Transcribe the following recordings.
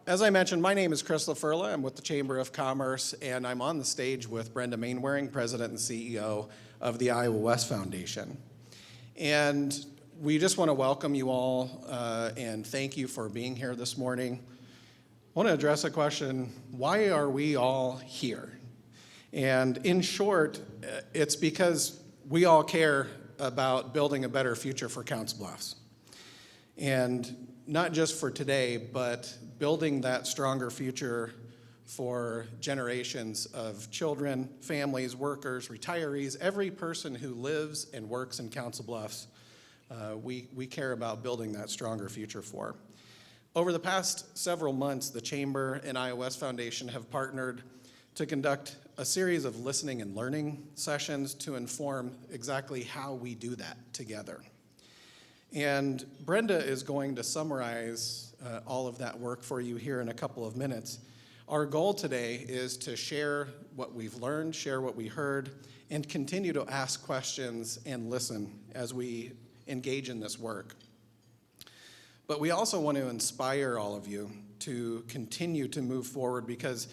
As I mentioned, my name is Chris LaFurla. I'm with the Chamber of Commerce, and I'm on the stage with Brenda Mainwaring, President and CEO of the Iowa West Foundation. And we just want to welcome you all and thank you for being here this morning. I want to address a question: why are we all here? And in short, it's because we all care about building a better future for Council Bluffs. And not just for today, but building that stronger future for generations of children, families, workers, retirees, every person who lives and works in Council Bluffs. We care about building that stronger future for. Over the past several months, the Chamber and Iowa West Foundation have partnered to conduct a series of listening and learning sessions to inform exactly how we do that together. And Brenda is going to summarize all of that work for you here in a couple of minutes. Our goal today is to share what we've learned, share what we heard, and continue to ask questions and listen as we engage in this work. But we also want to inspire all of you to continue to move forward, because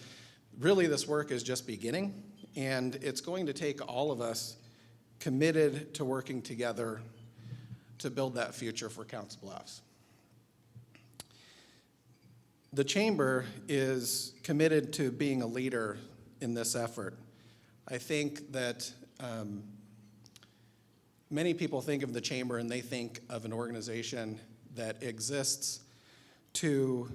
really this work is just beginning, and it's going to take all of us committed to working together to build that future for Council Bluffs. The Chamber is committed to being a leader in this effort. I think that many people think of the Chamber and they think of an organization that exists to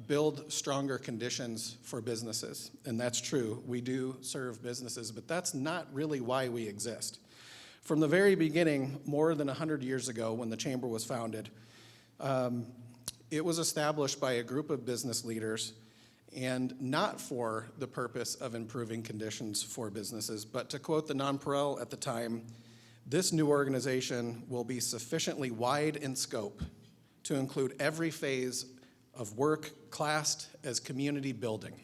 build stronger conditions for businesses, and that's true. We do serve businesses, but that's not really why we exist. From the very beginning, more than 100 years ago when the Chamber was founded, it was established by a group of business leaders, and not for the purpose of improving conditions for businesses, but to quote the nonpareil at the time, "This new organization will be sufficiently wide in scope to include every phase of work classed as community building."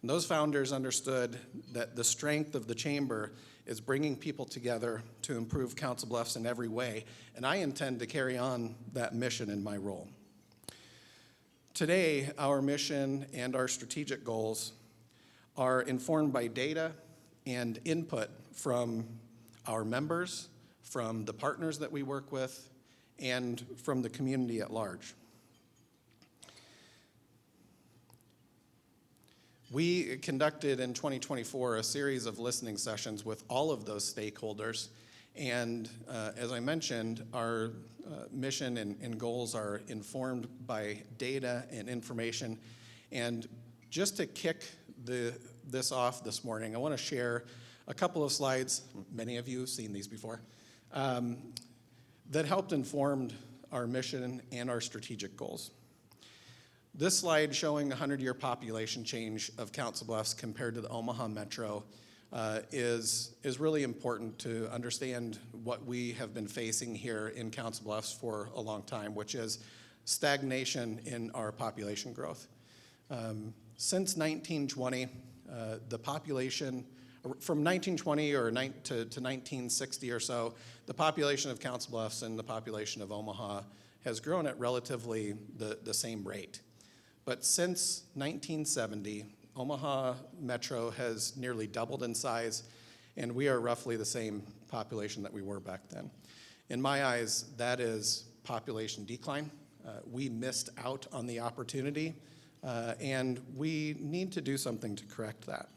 And those founders understood that the strength of the Chamber is bringing people together to improve Council Bluffs in every way, and I intend to carry on that mission in my role. Today, our mission and our strategic goals are informed by data and input from our members, from the partners that we work with, and from the community at large. We conducted in 2024 a series of listening sessions with all of those stakeholders, and as I mentioned, our mission and goals are informed by data and information. And just to kick this off this morning, I want to share a couple of slides, many of you have seen these before, that helped inform our mission and our strategic goals. This slide showing the 100-year population change of Council Bluffs compared to the Omaha Metro is really important to understand what we have been facing here in Council Bluffs for a long time, which is stagnation in our population growth. Since 1920, the population, from 1920 to 1960 or so, the population of Council Bluffs and the population of Omaha has grown at relatively the same rate. But since 1970, Omaha Metro has nearly doubled in size, and we are roughly the same population that we were back then. In my eyes, that is population decline. We missed out on the opportunity, and we need to do something to correct that.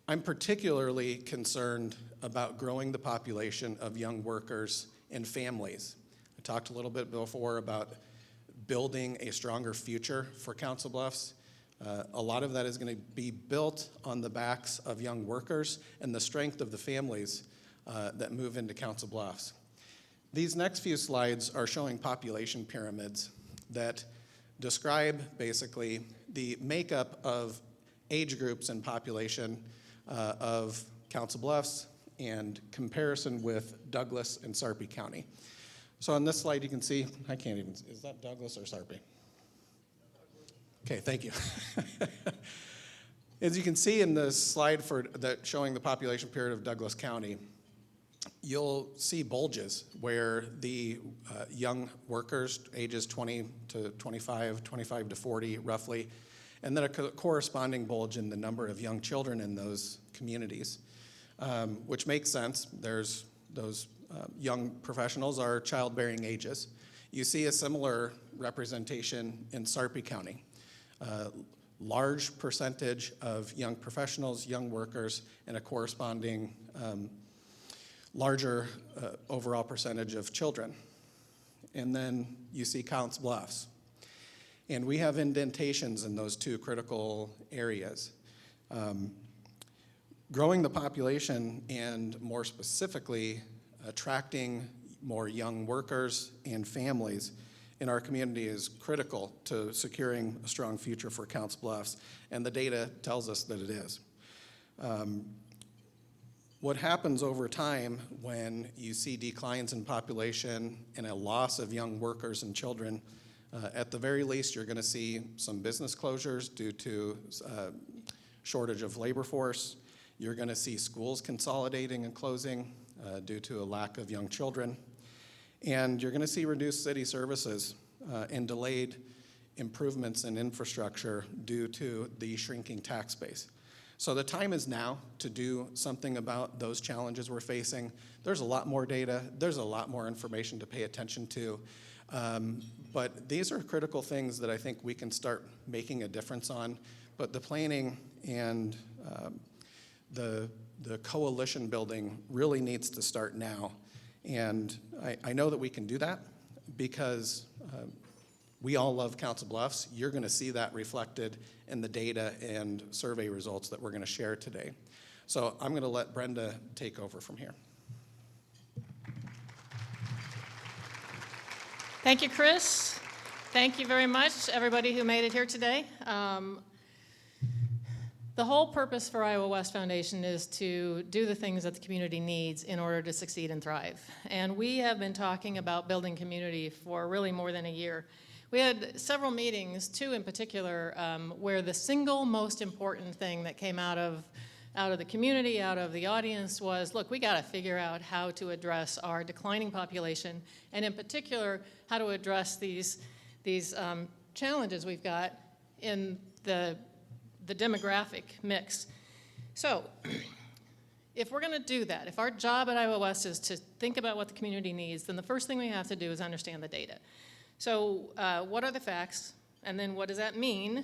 I'm particularly concerned about growing the population of young workers and families. I talked a little bit before about building a stronger future for Council Bluffs. A lot of that is going to be built on the backs of young workers and the strength of the families that move into Council Bluffs. These next few slides are showing population pyramids that describe basically the makeup of age groups and population of Council Bluffs and comparison with Douglas and Sarpy County. So on this slide you can see, I can't even, is that Douglas or Sarpy? Okay, thank you. As you can see in the slide showing the population period of Douglas County, you'll see bulges where the young workers, ages 20 to 25, 25 to 40 roughly, and then a corresponding bulge in the number of young children in those communities, which makes sense. There's those young professionals are childbearing ages. You see a similar representation in Sarpy County. Large percentage of young professionals, young workers, and a corresponding larger overall percentage of children. And then you see Council Bluffs. And we have indentations in those two critical areas. Growing the population and more specifically attracting more young workers and families in our community is critical to securing a strong future for Council Bluffs, and the data tells us that it is. What happens over time when you see declines in population and a loss of young workers and children, at the very least, you're going to see some business closures due to shortage of labor force. You're going to see schools consolidating and closing due to a lack of young children. And you're going to see reduced city services and delayed improvements in infrastructure due to the shrinking tax base. So the time is now to do something about those challenges we're facing. There's a lot more data. There's a lot more information to pay attention to. But these are critical things that I think we can start making a difference on. But the planning and the coalition building really needs to start now. And I know that we can do that because we all love Council Bluffs. You're going to see that reflected in the data and survey results that we're going to share today. So I'm going to let Brenda take over from here. Thank you, Chris. Thank you very much, everybody who made it here today. The whole purpose for Iowa West Foundation is to do the things that the community needs in order to succeed and thrive. And we have been talking about building community for really more than a year. We had several meetings, two in particular, where the single most important thing that came out of the community, out of the audience was, look, we got to figure out how to address our declining population, and in particular, how to address these challenges we've got in the demographic mix. So if we're going to do that, if our job at Iowa West is to think about what the community needs, then the first thing we have to do is understand the data. So what are the facts, and then what does that mean?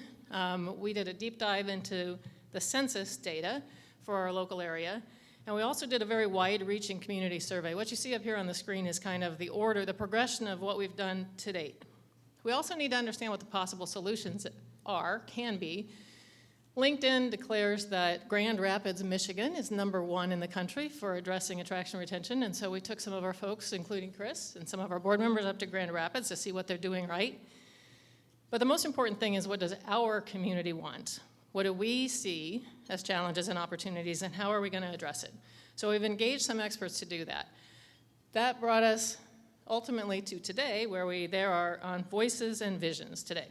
We did a deep dive into the census data for our local area, and we also did a very wide-reaching community survey. What you see up here on the screen is kind of the order, the progression of what we've done to date. We also need to understand what the possible solutions can be. LinkedIn declares that Grand Rapids, Michigan is #1 in the country for addressing attraction and retention, and so we took some of our folks, including Chris, and some of our board members up to Grand Rapids to see what they're doing right. But the most important thing is, what does our community want? What do we see as challenges and opportunities, and how are we going to address it? So we've engaged some experts to do that. That brought us ultimately to today, where there are on voices and visions today.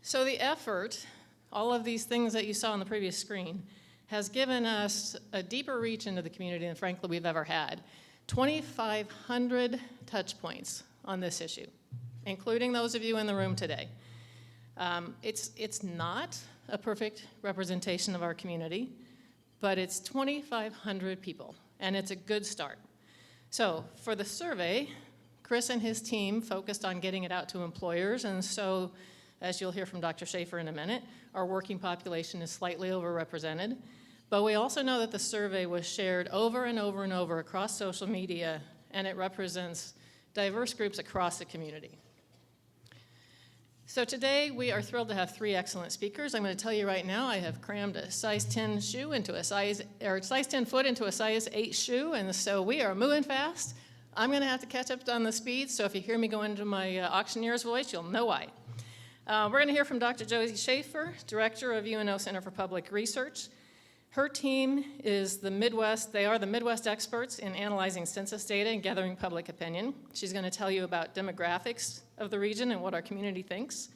So the effort, all of these things that you saw on the previous screen, has given us a deeper reach into the community than frankly we've ever had. 2,500 touch points on this issue, including those of you in the room today. It's not a perfect representation of our community, but it's 2,500 people, and it's a good start. So for the survey, Chris and his team focused on getting it out to employers, and so as you'll hear from Dr. Schaefer in a minute, our working population is slightly overrepresented. But we also know that the survey was shared over and over and over across social media, and it represents diverse groups across the community. So today we are thrilled to have 3 excellent speakers. I'm going to tell you right now, I have crammed a size 10 shoe into a size 10 foot into a size 8 shoe, and so we are moving fast. I'm going to have to catch up on the speed, so if you hear me go into my auctioneer's voice, you'll know why. We're going to hear from Dr. Josie Schaefer, Director of UNO Center for Public Research. Her team is the Midwest, they are the Midwest experts in analyzing census data and gathering public opinion. She's going to tell you about demographics of the region and what our community thinks.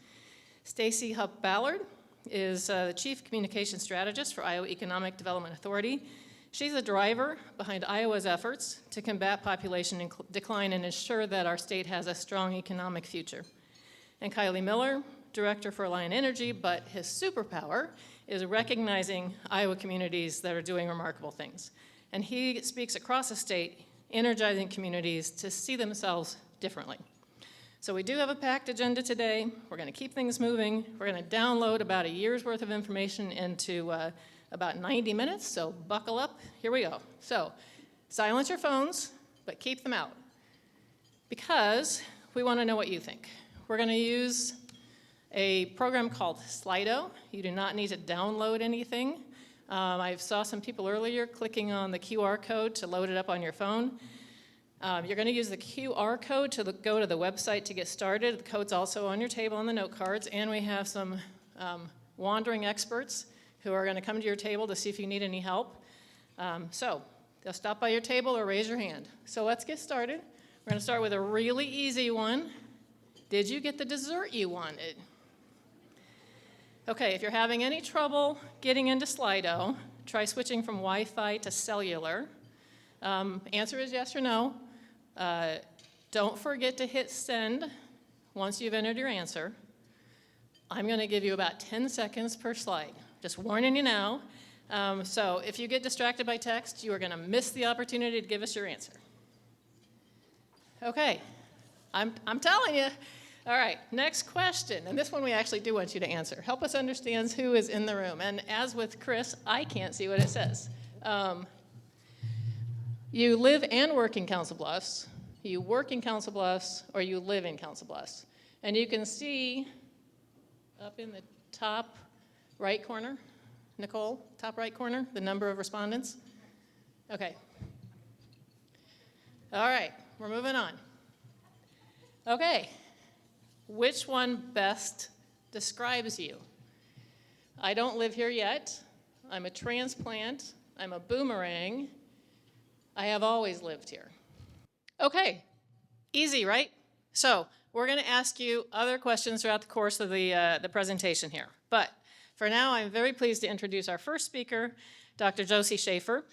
Stacy Hupp Ballard is the Chief Communication Strategist for Iowa Economic Development Authority. She's a driver behind Iowa's efforts to combat population decline and ensure that our state has a strong economic future. And Kylie Miller, Director for Alliant Energy, but his superpower is recognizing Iowa communities that are doing remarkable things. And he speaks across the state, energizing communities to see themselves differently. So we do have a packed agenda today. We're going to keep things moving. We're going to download about a year's worth of information into about 90 minutes, so buckle up. Here we go. So silence your phones, but keep them out, because we want to know what you think. We're going to use a program called Slido. You do not need to download anything. I saw some people earlier clicking on the QR code to load it up on your phone. You're going to use the QR code to go to the website to get started. The code's also on your table on the note cards, and we have some wandering experts who are going to come to your table to see if you need any help. So they'll stop by your table or raise your hand. So let's get started. We're going to start with a really easy one. Did you get the dessert you wanted? Okay, if you're having any trouble getting into Slido, try switching from Wi-Fi to cellular. Answer is yes or no. Don't forget to hit send once you've entered your answer. I'm going to give you about 10 seconds per slide. Just warning you now. So if you get distracted by text, you are going to miss the opportunity to give us your answer. Okay, I'm telling you. All right, next question. And this one we actually do want you to answer. Help us understand who is in the room. And as with Chris, I can't see what it says. You live and work in Council Bluffs. You work in Council Bluffs, or you live in Council Bluffs. And you can see up in the top right corner, Nicole, top right corner, the number of respondents. Okay. All right, we're moving on. Okay, which one best describes you? I don't live here yet. I'm a transplant. I'm a boomerang. I have always lived here. Okay, easy, right? So we're going to ask you other questions throughout the course of the presentation here. But for now, I'm very pleased to introduce our first speaker, Dr. Josie Schaefer.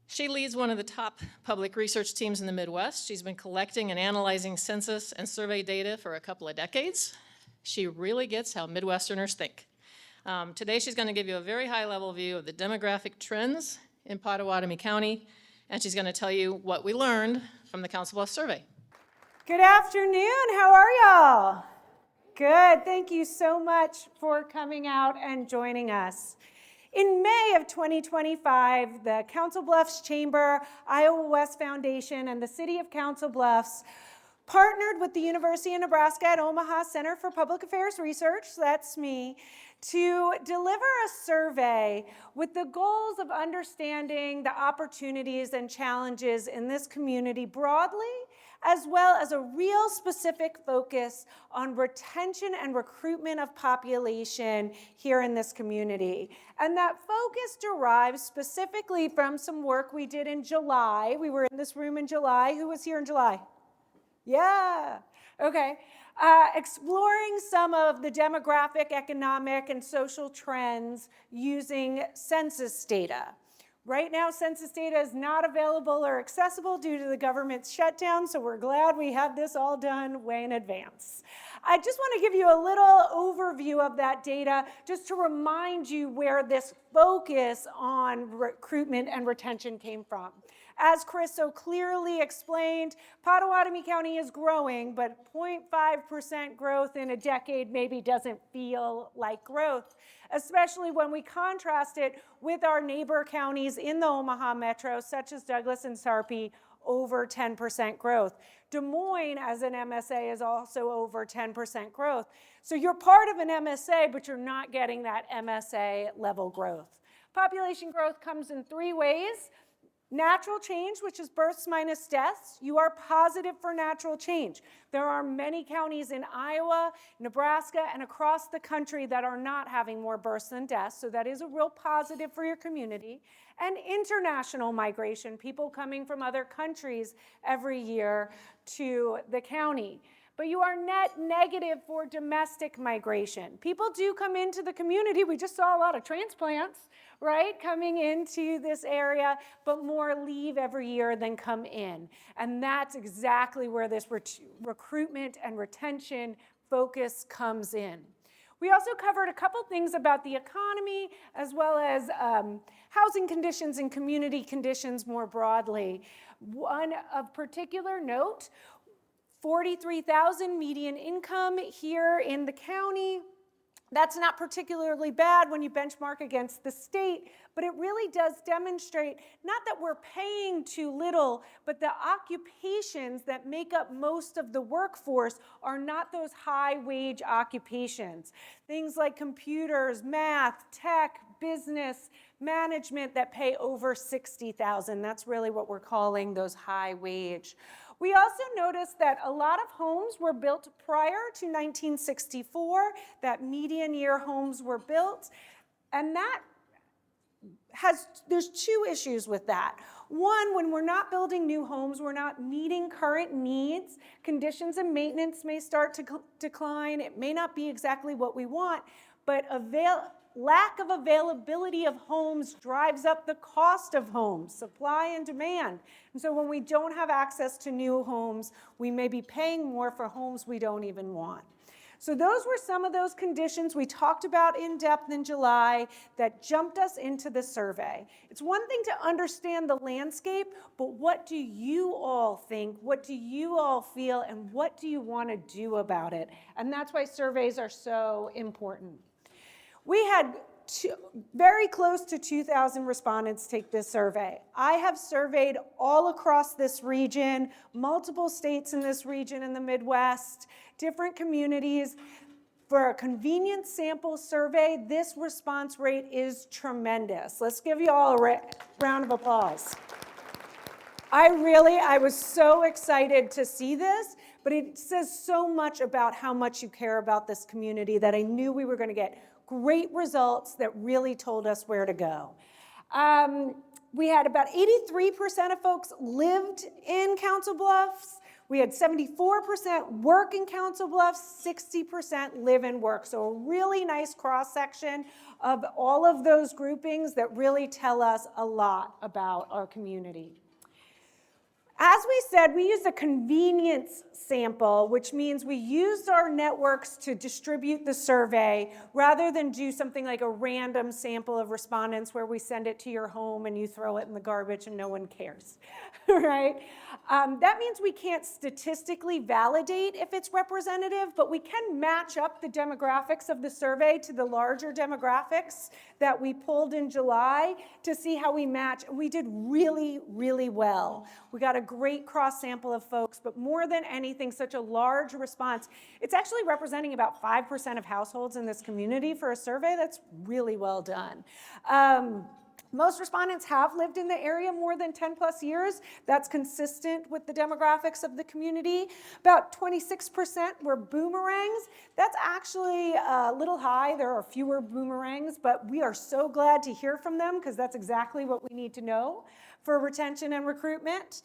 She leads one of the top public research teams in the Midwest. She's been collecting and analyzing census and survey data for a couple of decades. She really gets how Midwesterners think. Today, she's going to give you a very high-level view of the demographic trends in Pottawatomie County, and she's going to tell you what we learned from the Council Bluffs survey. Good afternoon. How are y'all? Good. Thank you so much for coming out and joining us. In May of 2025, the Council Bluffs Chamber, Iowa West Foundation, and the City of Council Bluffs partnered with the University of Nebraska at Omaha Center for Public Affairs Research, that's me, to deliver a survey with the goals of understanding the opportunities and challenges in this community broadly, as well as a real specific focus on retention and recruitment of population here in this community. And that focus derives specifically from some work we did in July. We were in this room in July. Who was here in July? Yeah, okay. Exploring some of the demographic, economic, and social trends using census data. Right now, census data is not available or accessible due to the government's shutdown, so we're glad we have this all done way in advance. I just want to give you a little overview of that data just to remind you where this focus on recruitment and retention came from. As Chris so clearly explained, Pottawatomie County is growing, but 0.5% growth in a decade maybe doesn't feel like growth, especially when we contrast it with our neighbor counties in the Omaha Metro, such as Douglas and Sarpy, over 10% growth. Des Moines, as an MSA, is also over 10% growth. So you're part of an MSA, but you're not getting that MSA level growth. Population growth comes in three ways. Natural change, which is births minus deaths. You are positive for natural change. There are many counties in Iowa, Nebraska, and across the country that are not having more births than deaths, so that is a real positive for your community. And international migration, people coming from other countries every year to the county. but you are net negative for domestic migration. People do come into the community. We just saw a lot of transplants, right, coming into this area, but more leave every year than come in. And that's exactly where this recruitment and retention focus comes in. We also covered a couple things about the economy, as well as housing conditions and community conditions more broadly. One of particular note, 43,000 median income here in the county. That's not particularly bad when you benchmark against the state, but it really does demonstrate not that we're paying too little, but the occupations that make up most of the workforce are not those high-wage occupations. Things like computers, math, tech, business, management that pay over $60,000. That's really what we're calling those high-wage. We also noticed that a lot of homes were built prior to 1964, that median year homes were built, and there's two issues with that. One, when we're not building new homes, we're not meeting current needs. Conditions and maintenance may start to decline. It may not be exactly what we want, but lack of availability of homes drives up the cost of homes, supply and demand. And so when we don't have access to new homes, we may be paying more for homes we don't even want. So those were some of those conditions we talked about in depth in July that jumped us into the survey. It's one thing to understand the landscape, but what do you all think? What do you all feel? And what do you want to do about it? And that's why surveys are so important. We had very close to 2,000 respondents take this survey. I have surveyed all across this region, multiple states in this region in the Midwest, different communities. For a convenient sample survey, this response rate is tremendous. Let's give you all a round of applause. I was so excited to see this, but it says so much about how much you care about this community that I knew we were going to get great results that really told us where to go. We had about 83% of folks lived in Council Bluffs. We had 74% work in Council Bluffs, 60% live and work. So a really nice cross-section of all of those groupings that really tell us a lot about our community. As we said, we used a convenience sample, which means we used our networks to distribute the survey rather than do something like a random sample of respondents where we send it to your home and you throw it in the garbage and no one cares, right? That means we can't statistically validate if it's representative, but we can match up the demographics of the survey to the larger demographics that we pulled in July to see how we match. We did really, really well. We got a great cross sample of folks, but more than anything, such a large response. It's actually representing about 5% of households in this community for a survey. That's really well done. Most respondents have lived in the area more than 10 plus years. That's consistent with the demographics of the community. About 26% were boomerangs. That's actually a little high. There are fewer boomerangs, but we are so glad to hear from them because that's exactly what we need to know for retention and recruitment.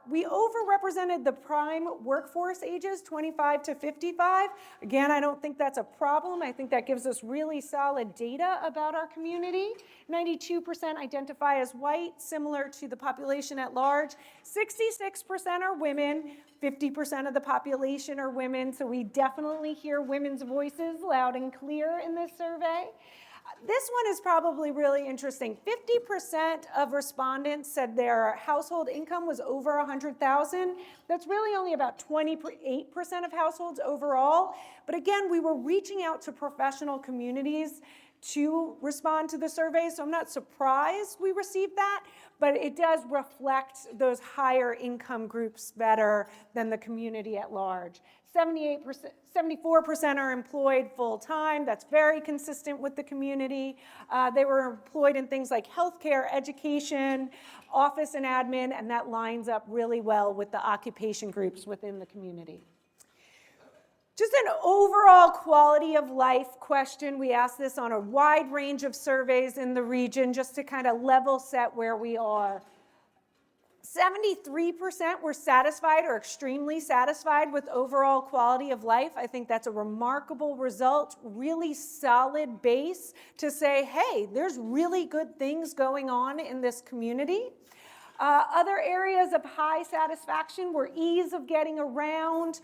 We overrepresented the prime workforce ages, 25 to 55. Again, I don't think that's a problem. I think that gives us really solid data about our community. 92% identify as white, similar to the population at large. 66% are women. 50% of the population are women, so we definitely hear women's voices loud and clear in this survey. This one is probably really interesting. 50% of respondents said their household income was over $100,000. That's really only about 28% of households overall. But again, we were reaching out to professional communities to respond to the survey, so I'm not surprised we received that, but it does reflect those higher income groups better than the community at large. 74% are employed full-time. That's very consistent with the community. They were employed in things like healthcare, education, office and admin, and that lines up really well with the occupation groups within the community. Just an overall quality of life question. We asked this on a wide range of surveys in the region just to kind of level set where we are. 73% were satisfied or extremely satisfied with overall quality of life. I think that's a remarkable result, really solid base to say, hey, there's really good things going on in this community. Other areas of high satisfaction were ease of getting around,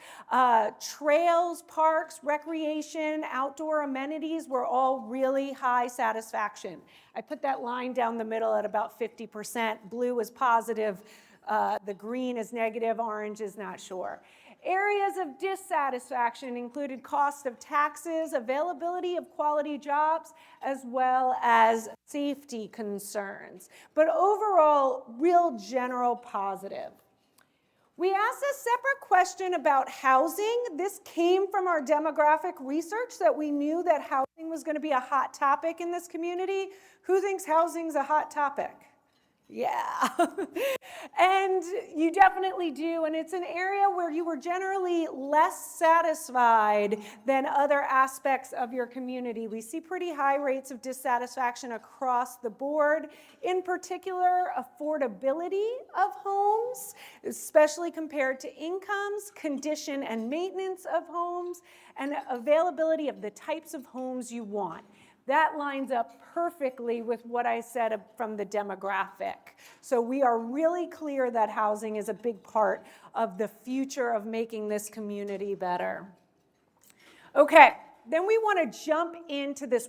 trails, parks, recreation, outdoor amenities were all really high satisfaction. I put that line down the middle at about 50%. Blue is positive, the green is negative, orange is not sure. Areas of dissatisfaction included cost of taxes, availability of quality jobs, as well as safety concerns. But overall, real general positive. We asked a separate question about housing. This came from our demographic research that we knew that housing was going to be a hot topic in this community. Who thinks housing's a hot topic? Yeah, and you definitely do, and it's an area where you were generally less satisfied than other aspects of your community. We see pretty high rates of dissatisfaction across the board, in particular affordability of homes, especially compared to incomes, condition and maintenance of homes, and availability of the types of homes you want. That lines up perfectly with what I said from the demographic. So we are really clear that housing is a big part of the future of making this community better. Okay, then we want to jump into this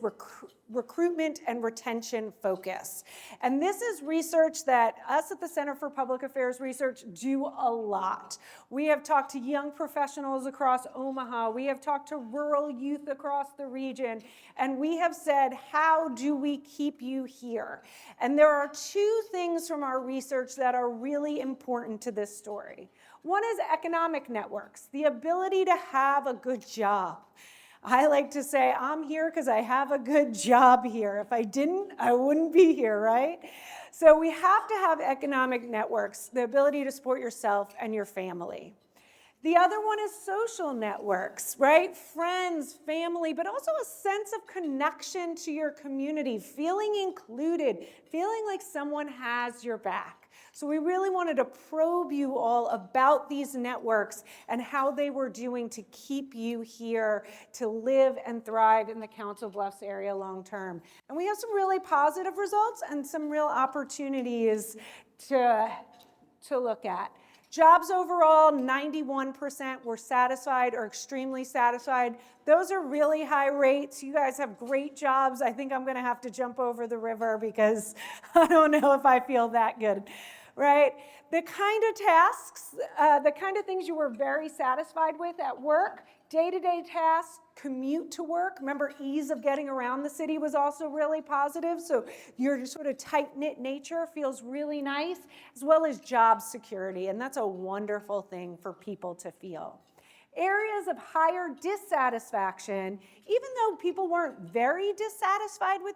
recruitment and retention focus. And this is research that us at the Center for Public Affairs Research do a lot. We have talked to young professionals across Omaha. We have talked to rural youth across the region. And we have said, how do we keep you here? And there are two things from our research that are really important to this story. One is economic networks, the ability to have a good job. I like to say, I'm here because I have a good job here. If I didn't, I wouldn't be here, right? So we have to have economic networks, the ability to support yourself and your family. The other one is social networks, right? Friends, family, but also a sense of connection to your community, feeling included, feeling like someone has your back. So we really wanted to probe you all about these networks and how they were doing to keep you here to live and thrive in the Council Bluffs area long term. And we have some really positive results and some real opportunities to look at. Jobs overall, 91% were satisfied or extremely satisfied. Those are really high rates. You guys have great jobs. I think I'm going to have to jump over the river because I don't know if I feel that good. Right? The kind of tasks, the kind of things you were very satisfied with at work, day-to-day tasks, commute to work. Remember, ease of getting around the city was also really positive. So your sort of tight-knit nature feels really nice, as well as job security. And that's a wonderful thing for people to feel. Areas of higher dissatisfaction, even though people weren't very dissatisfied with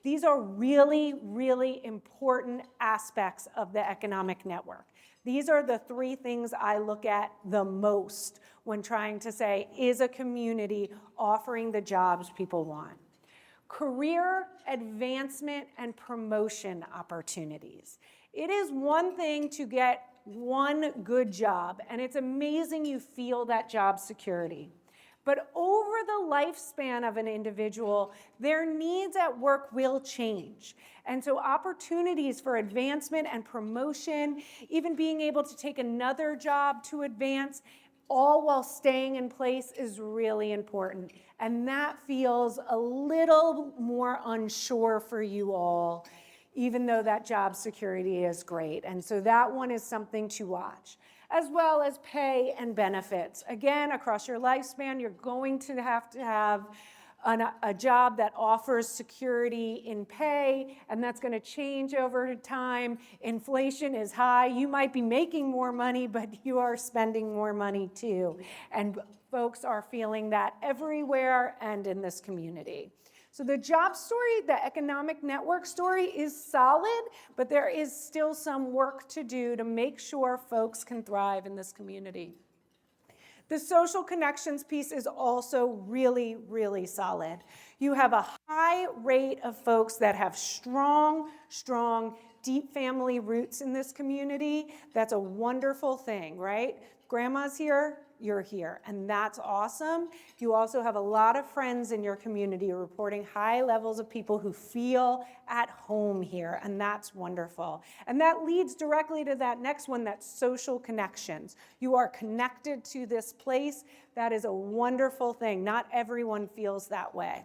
these are really, really important aspects of the economic network. These are the three things I look at the most when trying to say, is a community offering the jobs people want? Career advancement and promotion opportunities. It is one thing to get one good job, and it's amazing you feel that job security. But over the lifespan of an individual, their needs at work will change. And so opportunities for advancement and promotion, even being able to take another job to advance, all while staying in place is really important. And that feels a little more unsure for you all, even though that job security is great. And so that one is something to watch, as well as pay and benefits. Again, across your lifespan, you're going to have a job that offers security in pay, and that's going to change over time. Inflation is high. You might be making more money, but you are spending more money too. And folks are feeling that everywhere and in this community. So the job story, the economic network story is solid, but there is still some work to do to make sure folks can thrive in this community. The social connections piece is also really, really solid. You have a high rate of folks that have strong deep family roots in this community, that's a wonderful thing, right? Grandma's here, you're here, and that's awesome. You also have a lot of friends in your community reporting high levels of people who feel at home here, and that's wonderful. And that leads directly to that next one, that's social connections. You are connected to this place. That is a wonderful thing. Not everyone feels that way.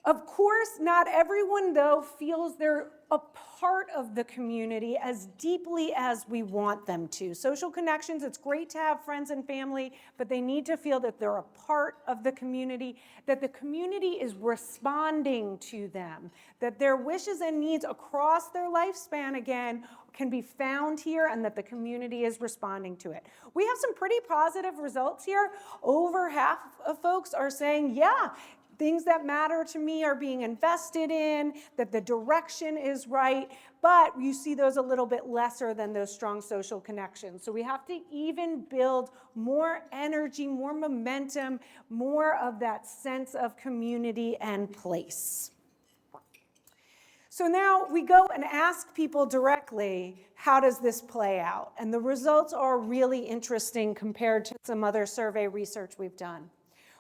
Of course, not everyone, though, feels they're a part of the community as deeply as we want them to. Social connections, it's great to have friends and family, but they need to feel that they're a part of the community, that the community is responding to them, that their wishes and needs across their lifespan, again, can be found here, and that the community is responding to it. We have some pretty positive results here. Over half of folks are saying, yeah, things that matter to me are being invested in, that the direction is right, but you see those a little bit lesser than those strong social connections. So we have to even build more energy, more momentum, more of that sense of community and place. So now we go and ask people directly, how does this play out? And the results are really interesting compared to some other survey research we've done.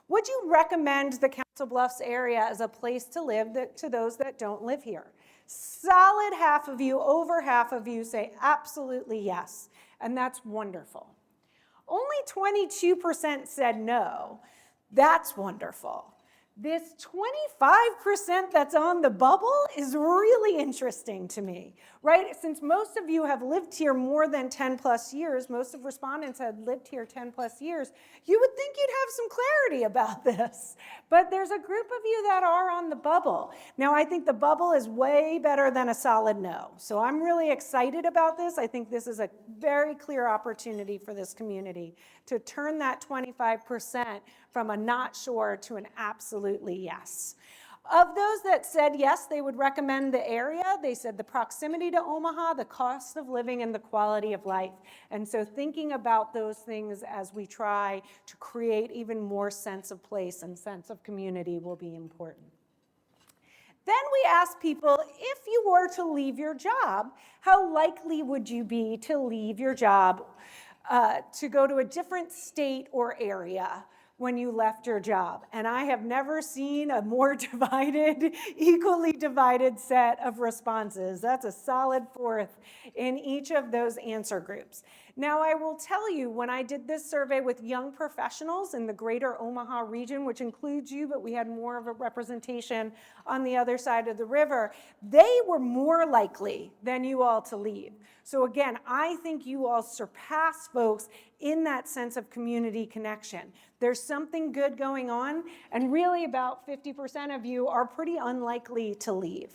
Would you recommend the Council Bluffs area as a place to live to those that don't live here? Solid half of you, over half of you say absolutely yes, and that's wonderful. Only 22% said no. That's wonderful. This 25% that's on the bubble is really interesting to me, right? Since most of you have lived here more than 10 plus years, most of respondents had lived here 10 plus years, you would think you'd have some clarity about this. But there's a group of you that are on the bubble. Now, I think the bubble is way better than a solid no. So I'm really excited about this. I think this is a very clear opportunity for this community to turn that 25% from a not sure to an absolutely yes. Of those that said yes, they would recommend the area. They said the proximity to Omaha, the cost of living, and the quality of life. And so thinking about those things as we try to create even more sense of place and sense of community will be important. Then we asked people, if you were to leave your job, how likely would you be to leave your job to go to a different state or area when you left your job? And I have never seen a more divided, equally divided set of responses. That's a solid fourth in each of those answer groups. Now, I will tell you, when I did this survey with young professionals in the greater Omaha region, which includes you, but we had more of a representation on the other side of the river, they were more likely than you all to leave. So again, I think you all surpass folks in that sense of community connection. There's something good going on, and really about 50% of you are pretty unlikely to leave.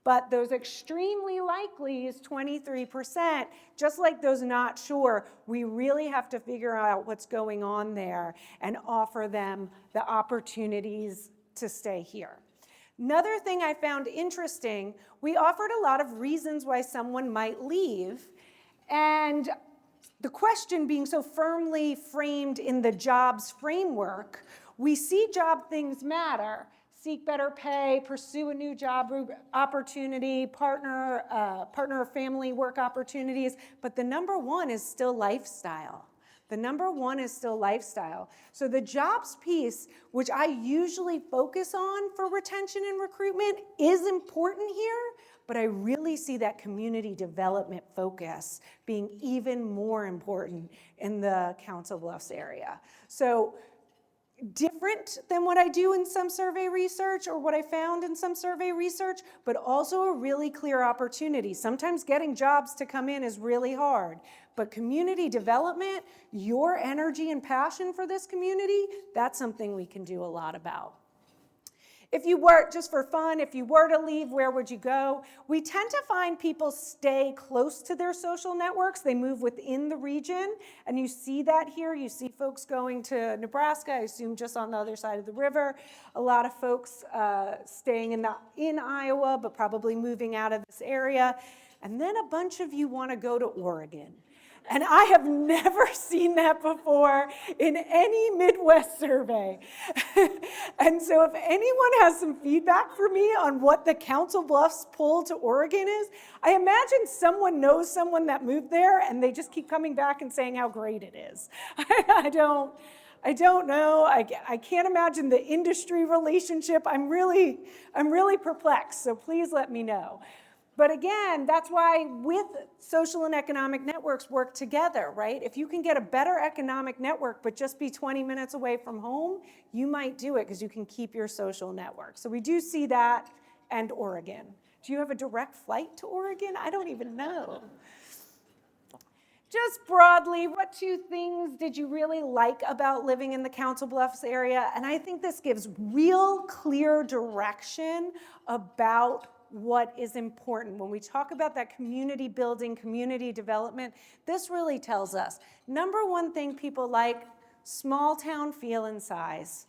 But those extremely likely is 23%, just like those not sure. We really have to figure out what's going on there and offer them the opportunities to stay here. Another thing I found interesting, we offered a lot of reasons why someone might leave, and the question being so firmly framed in the jobs framework, we see job things matter. Seek better pay, pursue a new job opportunity, partner or family work opportunities, but the number one is still lifestyle. The number one is still lifestyle. So the jobs piece, which I usually focus on for retention and recruitment, is important here, but I really see that community development focus being even more important in the Council Bluffs area. So different than what I do in some survey research or what I found in some survey research, but also a really clear opportunity. Sometimes getting jobs to come in is really hard, but community development, your energy and passion for this community, that's something we can do a lot about. If you were, just for fun, if you were to leave, where would you go? We tend to find people stay close to their social networks. They move within the region, and you see that here. You see folks going to Nebraska, I assume just on the other side of the river. A lot of folks staying in Iowa, but probably moving out of this area. And then a bunch of you want to go to Oregon. And I have never seen that before in any Midwest survey. And so if anyone has some feedback for me on what the Council Bluffs pull to Oregon is, I imagine someone knows someone that moved there and they just keep coming back and saying how great it is. I don't know. I can't imagine the industry relationship. I'm really perplexed, so please let me know. But again, that's why with social and economic networks work together, right? If you can get a better economic network but just be 20 minutes away from home, you might do it because you can keep your social network. So we do see that, and Oregon. Do you have a direct flight to Oregon? I don't even know. Just broadly, what 2 things did you really like about living in the Council Bluffs area? And I think this gives real clear direction about what is important. When we talk about that community building, community development, this really tells us, number 1 thing people like, small town feel and size.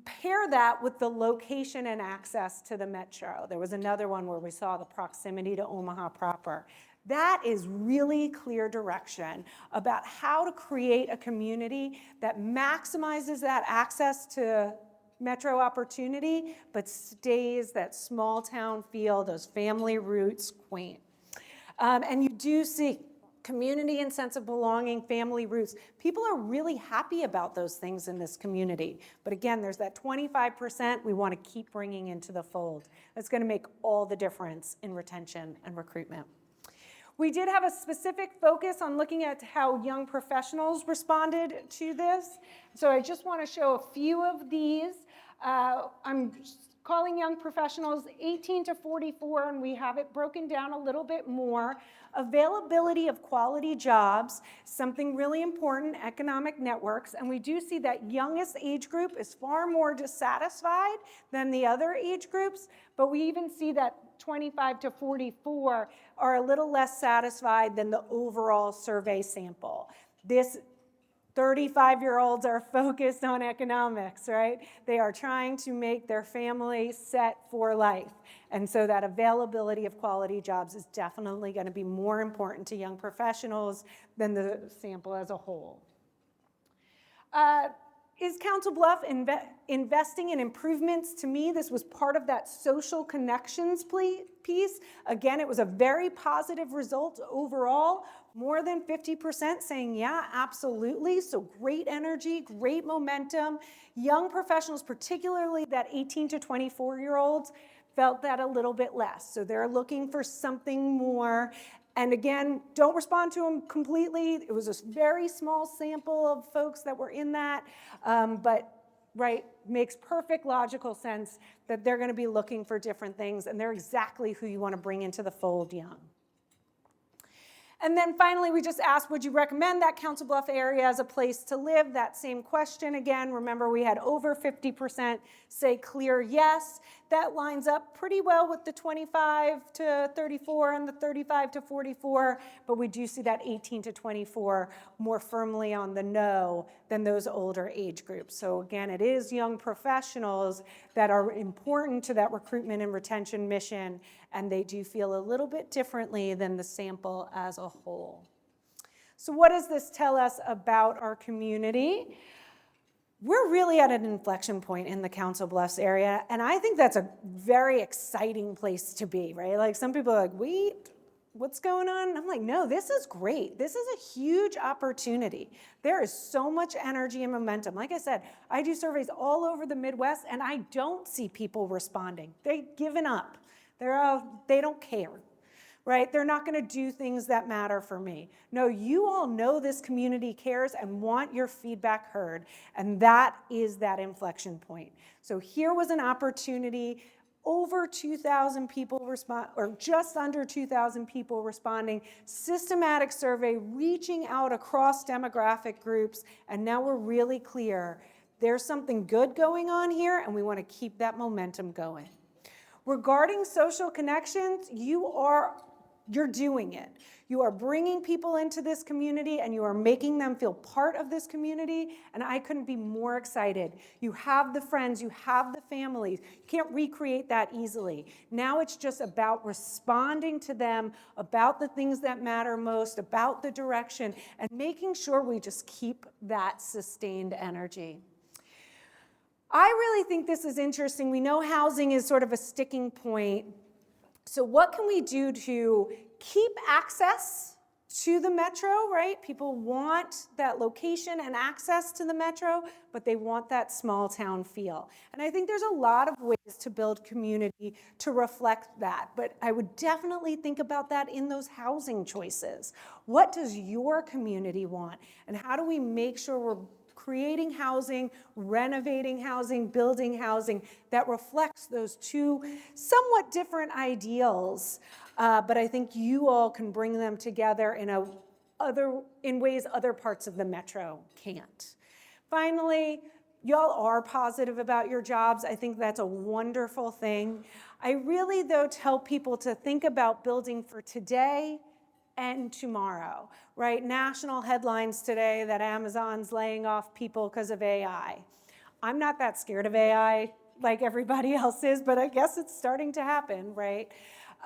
Pair that with the location and access to the metro. There was another one where we saw the proximity to Omaha proper. That is really clear direction about how to create a community that maximizes that access to metro opportunity, but stays that small town feel, those family roots quaint. And you do see community and sense of belonging, family roots. People are really happy about those things in this community. But again, there's that 25% we want to keep bringing into the fold. That's going to make all the difference in retention and recruitment. We did have a specific focus on looking at how young professionals responded to this. So I just want to show a few of these. I'm calling young professionals 18 to 44, and we have it broken down a little bit more. Availability of quality jobs, something really important, economic networks, and we do see that youngest age group is far more dissatisfied than the other age groups, but we even see that 25 to 44 are a little less satisfied than the overall survey sample. This 35-year-olds are focused on economics, right? They are trying to make their family set for life. And so that availability of quality jobs is definitely going to be more important to young professionals than the sample as a whole. Is Council Bluff investing in improvements? To me, this was part of that social connections piece. Again, it was a very positive result overall. More than 50% saying, yeah, absolutely. So great energy, great momentum. Young professionals, particularly that 18 to 24-year-olds, felt that a little bit less. So they're looking for something more. And again, don't respond to them completely. It was a very small sample of folks that were in that, but right, makes perfect logical sense that they're going to be looking for different things, and they're exactly who you want to bring into the fold young. And then finally, we just asked, would you recommend that Council Bluff area as a place to live? That same question again. Remember, we had over 50% say clear yes. That lines up pretty well with the 25 to 34 and the 35 to 44, but we do see that 18 to 24 more firmly on the no than those older age groups. So again, it is young professionals that are important to that recruitment and retention mission, and they do feel a little bit differently than the sample as a whole. So what does this tell us about our community? We're really at an inflection point in the Council Bluffs area, and I think that's a very exciting place to be, right? Like some people are like, wait, what's going on? And I'm like, no, this is great. This is a huge opportunity. There is so much energy and momentum. Like I said, I do surveys all over the Midwest, and I don't see people responding. They've given up. They don't care. Right? They're not going to do things that matter for me. No, you all know this community cares and want your feedback heard, and that is that inflection point. So here was an opportunity, over 2,000 people respond, or just under 2,000 people responding, systematic survey, reaching out across demographic groups, and now we're really clear. There's something good going on here, and we want to keep that momentum going. Regarding social connections, you are You're doing it. You are bringing people into this community and you are making them feel part of this community, and I couldn't be more excited. You have the friends, you have the families. You can't recreate that easily. Now it's just about responding to them, about the things that matter most, about the direction, and making sure we just keep that sustained energy. I really think this is interesting. We know housing is sort of a sticking point. So what can we do to keep access to the metro, right? People want that location and access to the metro, but they want that small town feel. And I think there's a lot of ways to build community to reflect that, but I would definitely think about that in those housing choices. What does your community want? And how do we make sure we're creating housing, renovating housing, building housing that reflects those two somewhat different ideals, but I think you all can bring them together in ways other parts of the metro can't. Finally, y'all are positive about your jobs. I think that's a wonderful thing. I really, though, tell people to think about building for today and tomorrow, right? National headlines today that Amazon's laying off people because of AI. I'm not that scared of AI like everybody else is, but I guess it's starting to happen, right?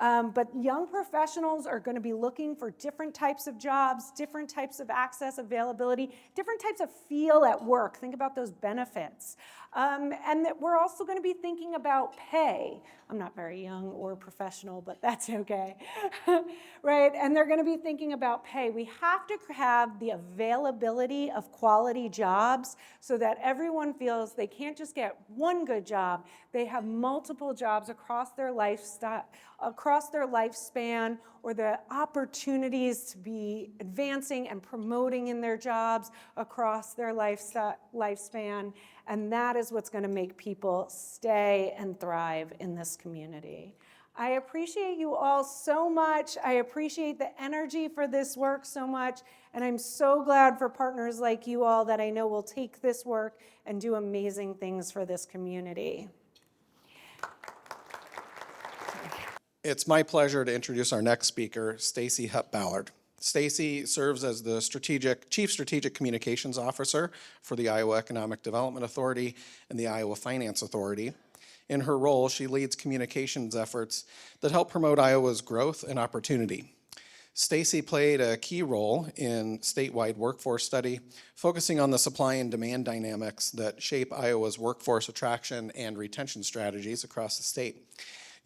But young professionals are going to be looking for different types of jobs, different types of access, availability, different types of feel at work. Think about those benefits. And that we're also going to be thinking about pay. I'm not very young or professional, but that's okay, right? And they're going to be thinking about pay. We have to have the availability of quality jobs so that everyone feels they can't just get one good job. They have multiple jobs across their lifestyle, across their lifespan, or the opportunities to be advancing and promoting in their jobs across their lifespan. And that is what's going to make people stay and thrive in this community. I appreciate you all so much. I appreciate the energy for this work so much. And I'm so glad for partners like you all that I know will take this work and do amazing things for this community. It's my pleasure to introduce our next speaker, Stacy Hupp-Ballard. Stacy serves as the Chief Strategic Communications Officer for the Iowa Economic Development Authority and the Iowa Finance Authority. In her role, she leads communications efforts that help promote Iowa's growth and opportunity. Stacy played a key role in statewide workforce study, focusing on the supply and demand dynamics that shape Iowa's workforce attraction and retention strategies across the state.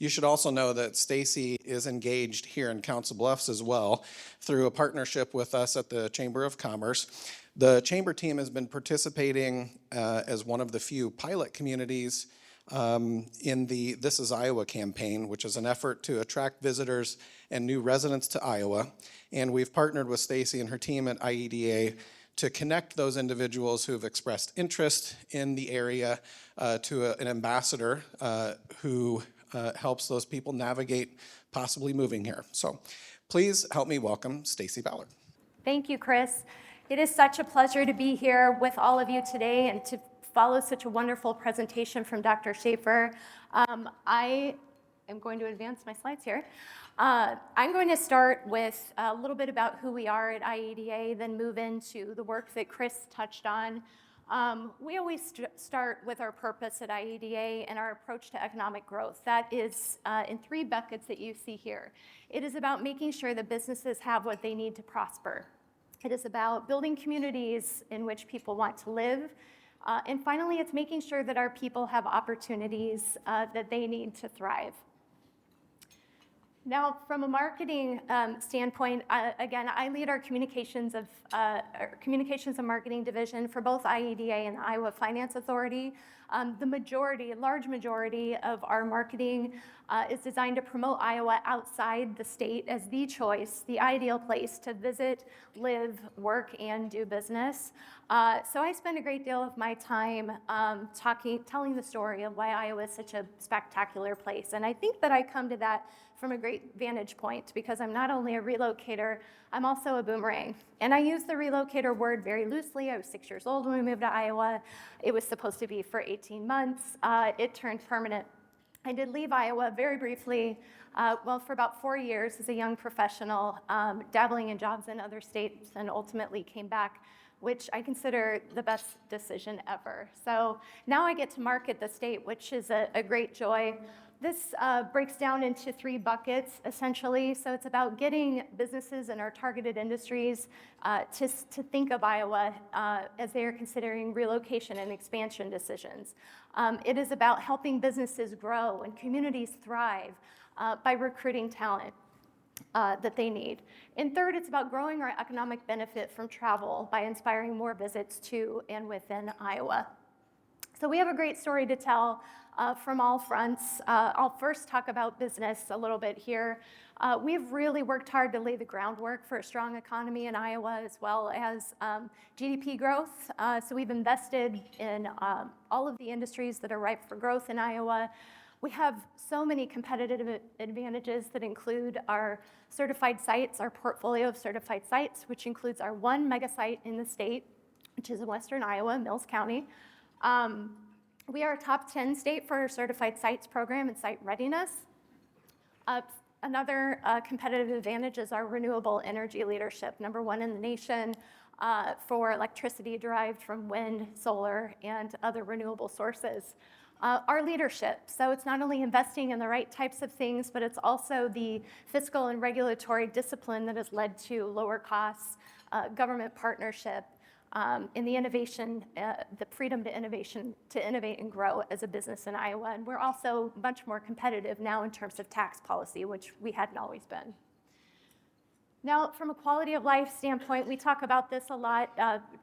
You should also know that Stacy is engaged here in Council Bluffs as well through a partnership with us at the Chamber of Commerce. The Chamber team has been participating as one of the few pilot communities in the This is Iowa campaign, which is an effort to attract visitors and new residents to Iowa. And we've partnered with Stacy and her team at IEDA to connect those individuals who have expressed interest in the area to an ambassador who helps those people navigate possibly moving here. So please help me welcome Stacy Ballard. Thank you, Chris. It is such a pleasure to be here with all of you today and to follow such a wonderful presentation from Dr. Schaefer. I am going to advance my slides here. I'm going to start with a little bit about who we are at IEDA, then move into the work that Chris touched on. We always start with our purpose at IEDA and our approach to economic growth. That is in three buckets that you see here. It is about making sure that businesses have what they need to prosper. It is about building communities in which people want to live. And finally, it's making sure that our people have opportunities that they need to thrive. Now, from a marketing standpoint, again, I lead our communications and marketing division for both IEDA and the Iowa Finance Authority. The large majority of our marketing is designed to promote Iowa outside the state as the choice, the ideal place to visit, live, work, and do business. So I spend a great deal of my time telling the story of why Iowa is such a spectacular place. And I think that I come to that from a great vantage point because I'm not only a relocator, I'm also a boomerang. And I use the relocator word very loosely. I was 6 years old when we moved to Iowa. It was supposed to be for 18 months. It turned permanent I did leave Iowa very briefly, for about 4 years as a young professional, dabbling in jobs in other states, and ultimately came back, which I consider the best decision ever. So now I get to market the state, which is a great joy. This breaks down into 3 buckets, essentially. So it's about getting businesses in our targeted industries to think of Iowa as they are considering relocation and expansion decisions. It is about helping businesses grow and communities thrive by recruiting talent that they need. And third, it's about growing our economic benefit from travel by inspiring more visits to and within Iowa. So we have a great story to tell from all fronts. I'll first talk about business a little bit here. We've really worked hard to lay the groundwork for a strong economy in Iowa, as well as GDP growth. So we've invested in all of the industries that are ripe for growth in Iowa. We have so many competitive advantages that include our certified sites, our portfolio of certified sites, which includes our 1 mega site in the state, which is in western Iowa, Mills County. We are a top 10 state for our certified sites program and site readiness. Another competitive advantage is our renewable energy leadership, #1 in the nation for electricity derived from wind, solar, and other renewable sources. Our leadership, so it's not only investing in the right types of things, but it's also the fiscal and regulatory discipline that has led to lower costs, government partnership, in the innovation, the freedom to innovate and grow as a business in Iowa. And we're also much more competitive now in terms of tax policy, which we hadn't always been. Now, from a quality of life standpoint, we talk about this a lot.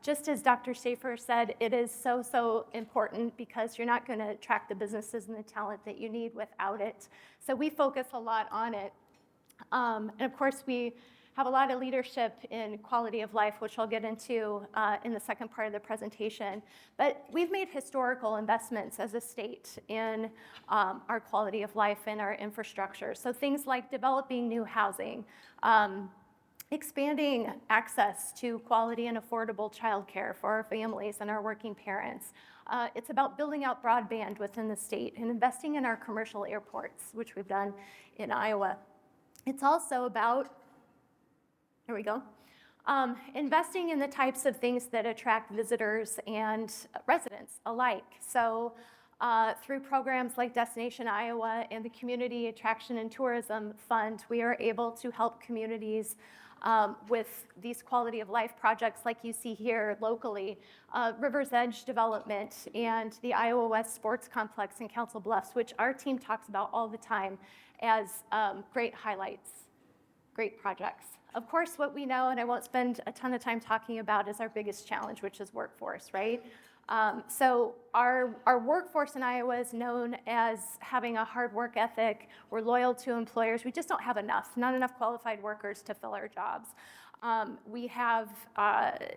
Just as Dr. Schaefer said, it is so important because you're not going to attract the businesses and the talent that you need without it. So we focus a lot on it. And of course, we have a lot of leadership in quality of life, which I'll get into in the second part of the presentation. But we've made historical investments as a state in our quality of life and our infrastructure. So things like developing new housing, expanding access to quality and affordable childcare for our families and our working parents. It's about building out broadband within the state and investing in our commercial airports, which we've done in Iowa. It's also about, here we go, investing in the types of things that attract visitors and residents alike. So through programs like Destination Iowa and the Community Attraction and Tourism Fund, we are able to help communities with these quality of life projects like you see here locally, River's Edge Development and the Iowa West Sports Complex in Council Bluffs, which our team talks about all the time as great highlights, great projects. Of course, what we know, and I won't spend a ton of time talking about, is our biggest challenge, which is workforce, right? So our workforce in Iowa is known as having a hard work ethic. We're loyal to employers. We just don't have not enough qualified workers to fill our jobs. We have,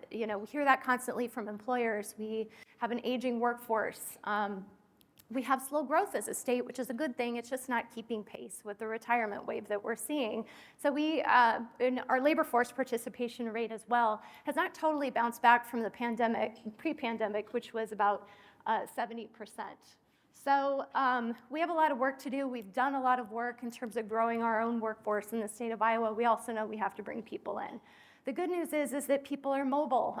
we hear that constantly from employers. We have an aging workforce. We have slow growth as a state, which is a good thing. It's just not keeping pace with the retirement wave that we're seeing. So we, in our labor force participation rate as well, has not totally bounced back from the pre-pandemic, which was about 70%. So we have a lot of work to do. We've done a lot of work in terms of growing our own workforce in the state of Iowa. We also know we have to bring people in. The good news is that people are mobile.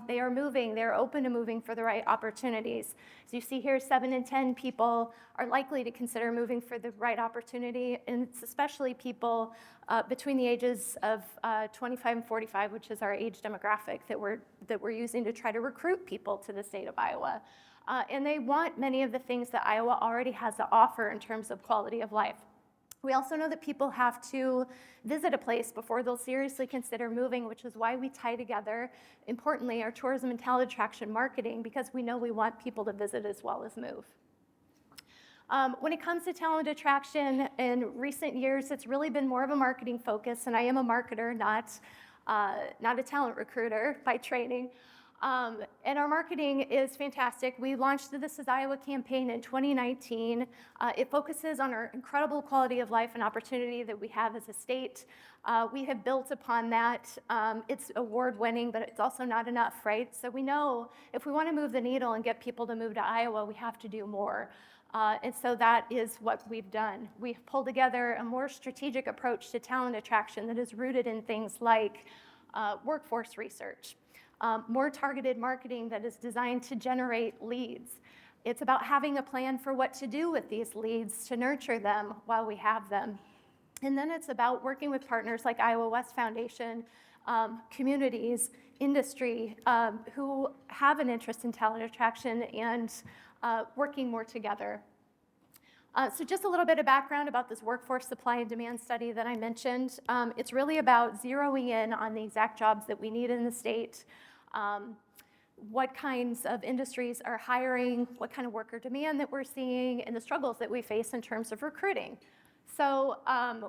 They are moving. They're open to moving for the right opportunities. As you see here, 7 in 10 people are likely to consider moving for the right opportunity, and it's especially people between the ages of 25 and 45, which is our age demographic that we're using to try to recruit people to the state of Iowa. And they want many of the things that Iowa already has to offer in terms of quality of life. We also know that people have to visit a place before they'll seriously consider moving, which is why we tie together, importantly, our tourism and talent attraction marketing, because we know we want people to visit as well as move. When it comes to talent attraction, in recent years, it's really been more of a marketing focus, and I am a marketer, not a talent recruiter by training. And our marketing is fantastic. We launched the This is Iowa campaign in 2019. It focuses on our incredible quality of life and opportunity that we have as a state. We have built upon that. It's award-winning, but it's also not enough, right? So we know if we want to move the needle and get people to move to Iowa, we have to do more. And so that is what we've done. We've pulled together a more strategic approach to talent attraction that is rooted in things like workforce research, more targeted marketing that is designed to generate leads. It's about having a plan for what to do with these leads to nurture them while we have them. And then it's about working with partners like Iowa West Foundation, communities, industry, who have an interest in talent attraction and working more together. So just a little bit of background about this workforce supply and demand study that I mentioned. It's really about zeroing in on the exact jobs that we need in the state, what kinds of industries are hiring, what kind of worker demand that we're seeing, and the struggles that we face in terms of recruiting. So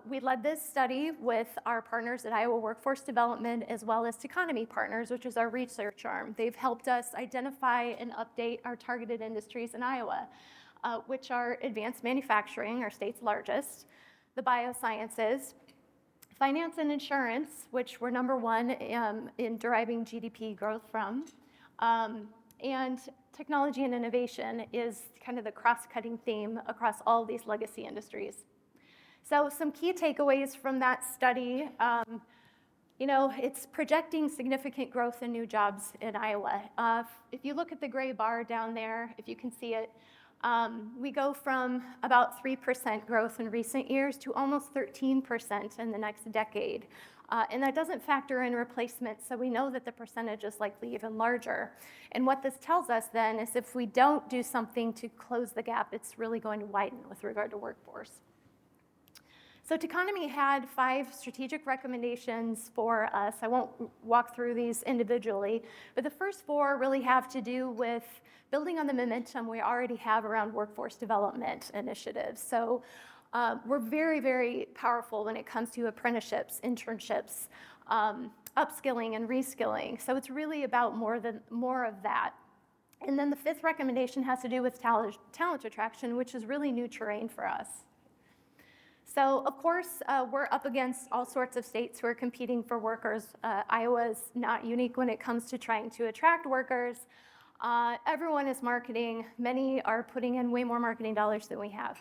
we led this study with our partners at Iowa Workforce Development as well as Teconomy Partners, which is our research arm. They've helped us identify and update our targeted industries in Iowa, which are advanced manufacturing, our state's largest, the biosciences, finance and insurance, which we're number one in deriving GDP growth from, and technology and innovation is kind of the cross-cutting theme across all these legacy industries. So some key takeaways from that study, it's projecting significant growth in new jobs in Iowa. If you look at the gray bar down there, if you can see it, we go from about 3% growth in recent years to almost 13% in the next decade. And that doesn't factor in replacement, so we know that the percentage is likely even larger. And what this tells us then is if we don't do something to close the gap, it's really going to widen with regard to workforce. So Teconomy had 5 strategic recommendations for us. I won't walk through these individually, but the first 4 really have to do with building on the momentum we already have around workforce development initiatives. So we're very, very powerful when it comes to apprenticeships, internships, upskilling and reskilling. So it's really about more of that. And then the 5th recommendation has to do with talent attraction, which is really new terrain for us. So, of course, we're up against all sorts of states who are competing for workers. Iowa is not unique when it comes to trying to attract workers. Everyone is marketing. Many are putting in way more marketing dollars than we have.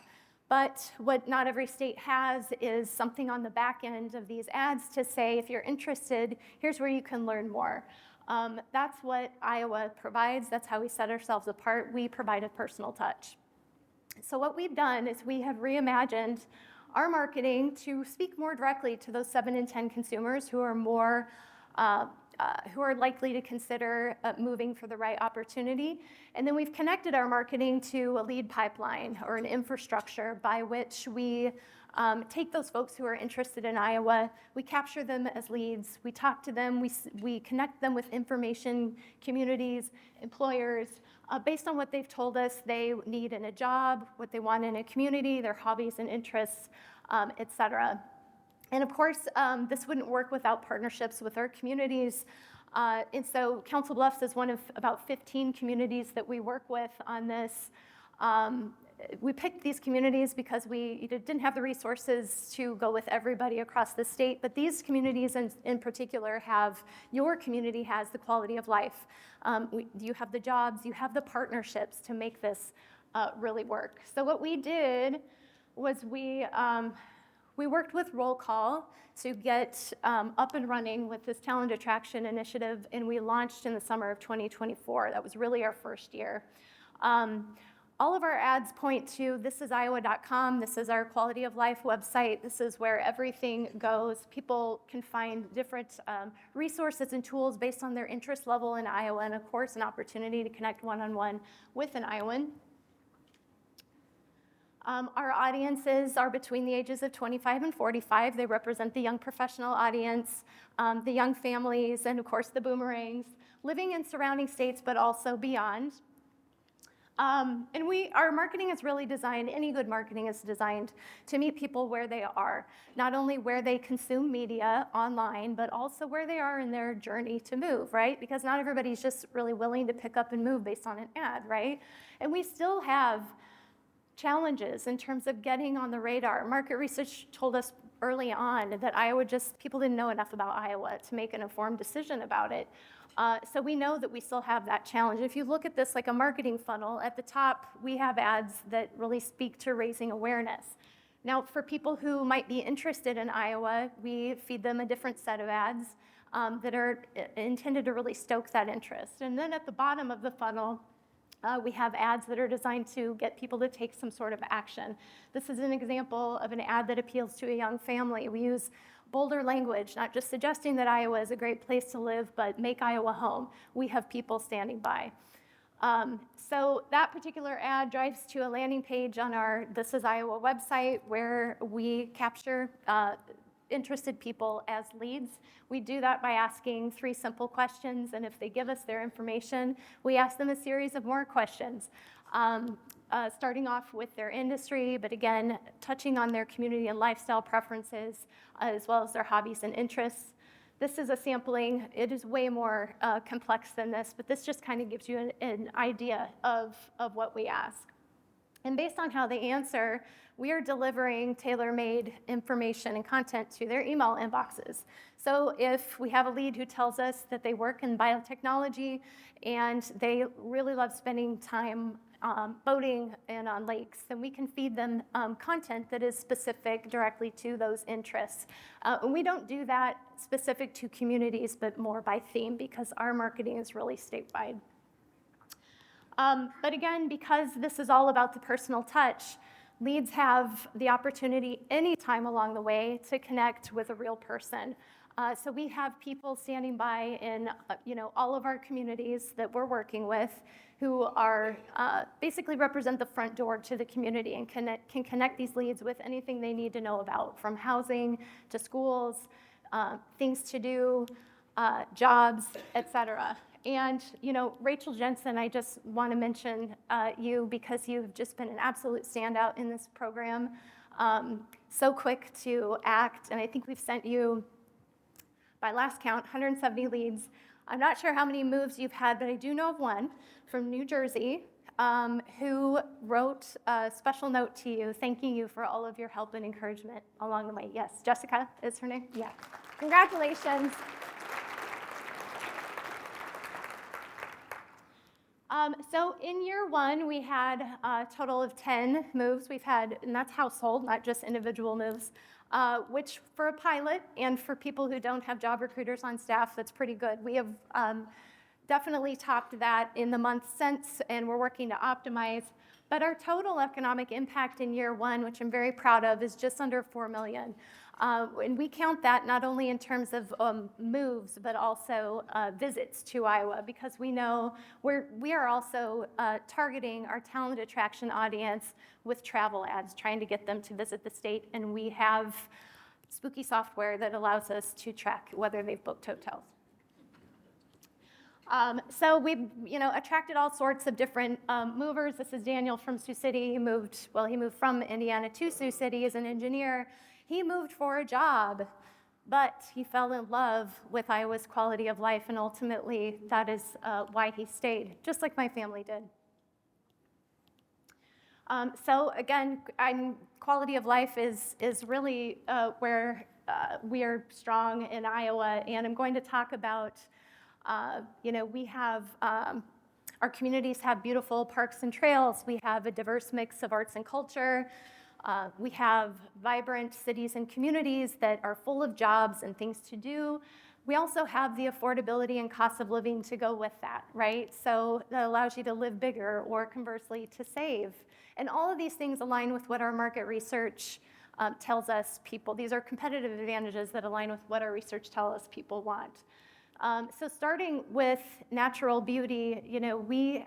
But what not every state has is something on the back end of these ads to say, if you're interested, here's where you can learn more. That's what Iowa provides. That's how we set ourselves apart. We provide a personal touch. So what we've done is we have reimagined our marketing to speak more directly to those 7 in 10 consumers who are who are likely to consider moving for the right opportunity. And then we've connected our marketing to a lead pipeline or an infrastructure by which we take those folks who are interested in Iowa, we capture them as leads, we talk to them, we connect them with information, communities, employers, based on what they've told us they need in a job, what they want in a community, their hobbies and interests, et cetera. And of course, this wouldn't work without partnerships with our communities. And so Council Bluffs is one of about 15 communities that we work with on this. We picked these communities because we didn't have the resources to go with everybody across the state, but these communities in particular your community has the quality of life. You have the jobs, you have the partnerships to make this really work. So what we did was we worked with Roll Call to get up and running with this talent attraction initiative, and we launched in the summer of 2024. That was really our first year. All of our ads point to thisisiowa.com. This is our quality of life website. This is where everything goes. People can find different resources and tools based on their interest level in Iowa, and of course, an opportunity to connect one-on-one with an Iowan. Our audiences are between the ages of 25 and 45. They represent the young professional audience, the young families, and of course the boomerangs, living in surrounding states, but also beyond. And our marketing is really designed, any good marketing is designed to meet people where they are, not only where they consume media online, but also where they are in their journey to move, right? Because not everybody's just really willing to pick up and move based on an ad, right? And we still have challenges in terms of getting on the radar. Market research told us early on that people didn't know enough about Iowa to make an informed decision about it. So we know that we still have that challenge. If you look at this like a marketing funnel, at the top, we have ads that really speak to raising awareness. Now, for people who might be interested in Iowa, we feed them a different set of ads that are intended to really stoke that interest. And then at the bottom of the funnel, we have ads that are designed to get people to take some sort of action. This is an example of an ad that appeals to a young family. We use bolder language, not just suggesting that Iowa is a great place to live, but make Iowa home. We have people standing by. So that particular ad drives to a landing page on our This Is Iowa website where we capture interested people as leads. We do that by asking 3 simple questions, and if they give us their information, we ask them a series of more questions, starting off with their industry, but again, touching on their community and lifestyle preferences, as well as their hobbies and interests. This is a sampling. It is way more complex than this, but this just kind of gives you an idea of what we ask. And based on how they answer, we are delivering tailor-made information and content to their email inboxes. So if we have a lead who tells us that they work in biotechnology and they really love spending time boating and on lakes, then we can feed them content that is specific directly to those interests. And we don't do that specific to communities, but more by theme, because our marketing is really statewide. But again, because this is all about the personal touch, leads have the opportunity anytime along the way to connect with a real person. So we have people standing by in all of our communities that we're working with who are basically represent the front door to the community and can connect these leads with anything they need to know about, from housing to schools, things to do, jobs, et cetera. And, Rachel Jensen, I just want to mention you because you've just been an absolute standout in this program. So quick to act, and I think we've sent you, by last count, 170 leads. I'm not sure how many moves you've had, but I do know of one from New Jersey who wrote a special note to you, thanking you for all of your help and encouragement along the way. Yes, Jessica is her name? Yeah. Congratulations. So in year 1, we had a total of 10 moves. We've had, and that's household, not just individual moves, which for a pilot and for people who don't have job recruiters on staff, that's pretty good. We have definitely topped that in the month since, and we're working to optimize. But our total economic impact in year 1, which I'm very proud of, is just under $4 million. And we count that not only in terms of moves, but also visits to Iowa, because we know we are also targeting our talent attraction audience with travel ads, trying to get them to visit the state. And we have spooky software that allows us to track whether they've booked hotels. So we've attracted all sorts of different movers. This is Daniel from Sioux City. He moved from Indiana to Sioux City as an engineer. He moved for a job, but he fell in love with Iowa's quality of life, and ultimately that is why he stayed, just like my family did. So again, quality of life is really where we are strong in Iowa, and I'm going to talk about, we have, our communities have beautiful parks and trails. We have a diverse mix of arts and culture. We have vibrant cities and communities that are full of jobs and things to do. We also have the affordability and cost of living to go with that, right? So that allows you to live bigger, or conversely, to save. And all of these things align with what our market research tells us people. These are competitive advantages that align with what our research tells us people want. So starting with natural beauty, we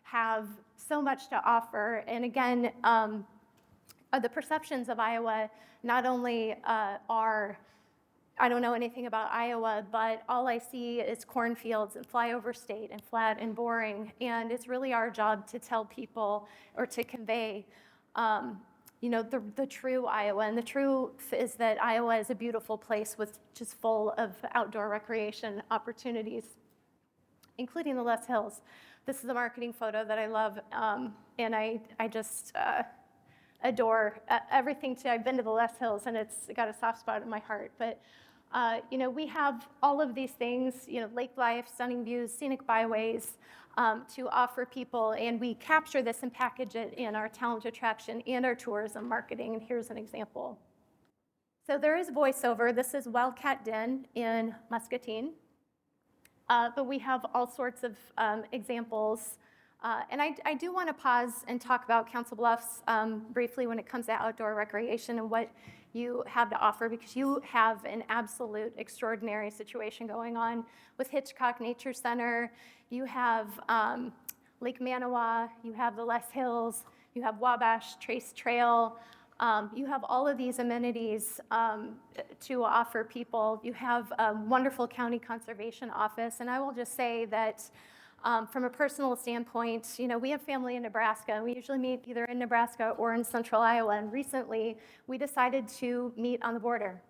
have so much to offer. And again, the perceptions of Iowa not only are I don't know anything about Iowa, but all I see is cornfields and flyover state and flat and boring. And it's really our job to tell people or to convey, the true Iowa. And the truth is that Iowa is a beautiful place with just full of outdoor recreation opportunities, including the Les Hills. This is a marketing photo that I love, and I just adore everything. I've been to the Les Hills, and it's got a soft spot in my heart. But we have all of these things, lake life, stunning views, scenic byways to offer people, and we capture this and package it in our talent attraction and our tourism marketing. And here's an example. So there is voiceover. This is Wildcat Den in Muscatine. But we have all sorts of examples. And I do want to pause and talk about Council Bluffs briefly when it comes to outdoor recreation and what you have to offer, because you have an absolute extraordinary situation going on with Hitchcock Nature Center. You have Lake Manawa, you have the Les Hills, you have Wabash Trace Trail. You have all of these amenities to offer people. You have a wonderful county conservation office. And I will just say that from a personal standpoint, we have family in Nebraska. We usually meet either in Nebraska or in central Iowa. And recently, we decided to meet on the border.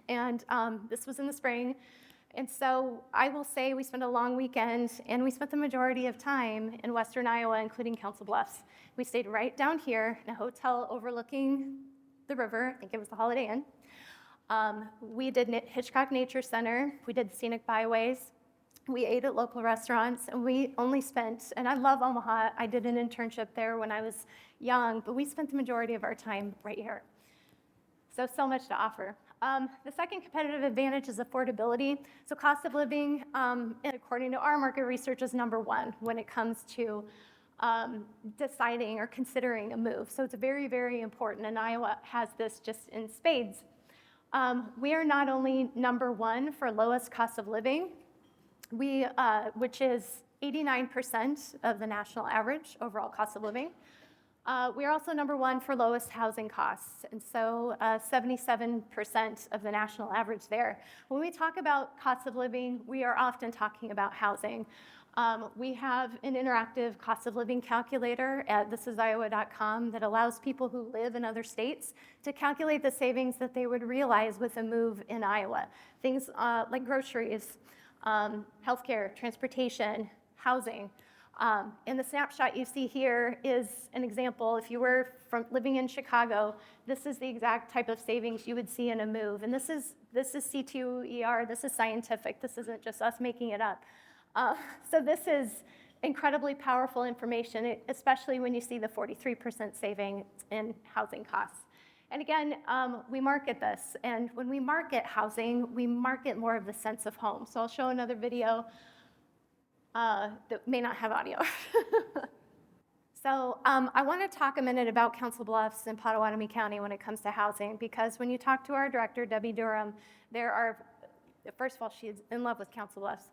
And this was in the spring. And so I will say we spent a long weekend, and we spent the majority of time in western Iowa, including Council Bluffs. We stayed right down here in a hotel overlooking the river. I think it was the Holiday Inn. We did Hitchcock Nature Center. We did scenic byways. We ate at local restaurants, and we only spent, and I love Omaha. I did an internship there when I was young, but we spent the majority of our time right here. So much to offer. The second competitive advantage is affordability. So cost of living, according to our market research, is number one when it comes to deciding or considering a move. So it's very, very important, and Iowa has this just in spades. We are not only number one for lowest cost of living, which is 89% of the national average overall cost of living. We are also number one for lowest housing costs, and so 77% of the national average there. When we talk about cost of living, we are often talking about housing. We have an interactive cost of living calculator at thisisiowa.com that allows people who live in other states to calculate the savings that they would realize with a move in Iowa. Things like groceries, healthcare, transportation, housing. And the snapshot you see here is an example. If you were living in Chicago, this is the exact type of savings you would see in a move. And this is C2ER, this is scientific, this isn't just us making it up. So this is incredibly powerful information, especially when you see the 43% saving in housing costs. And again, we market this, and when we market housing, we market more of the sense of home. So I'll show another video that may not have audio. So I want to talk a minute about Council Bluffs and Potawatomi County when it comes to housing, because when you talk to our director, Debbie Durham, first of all, she's in love with Council Bluffs,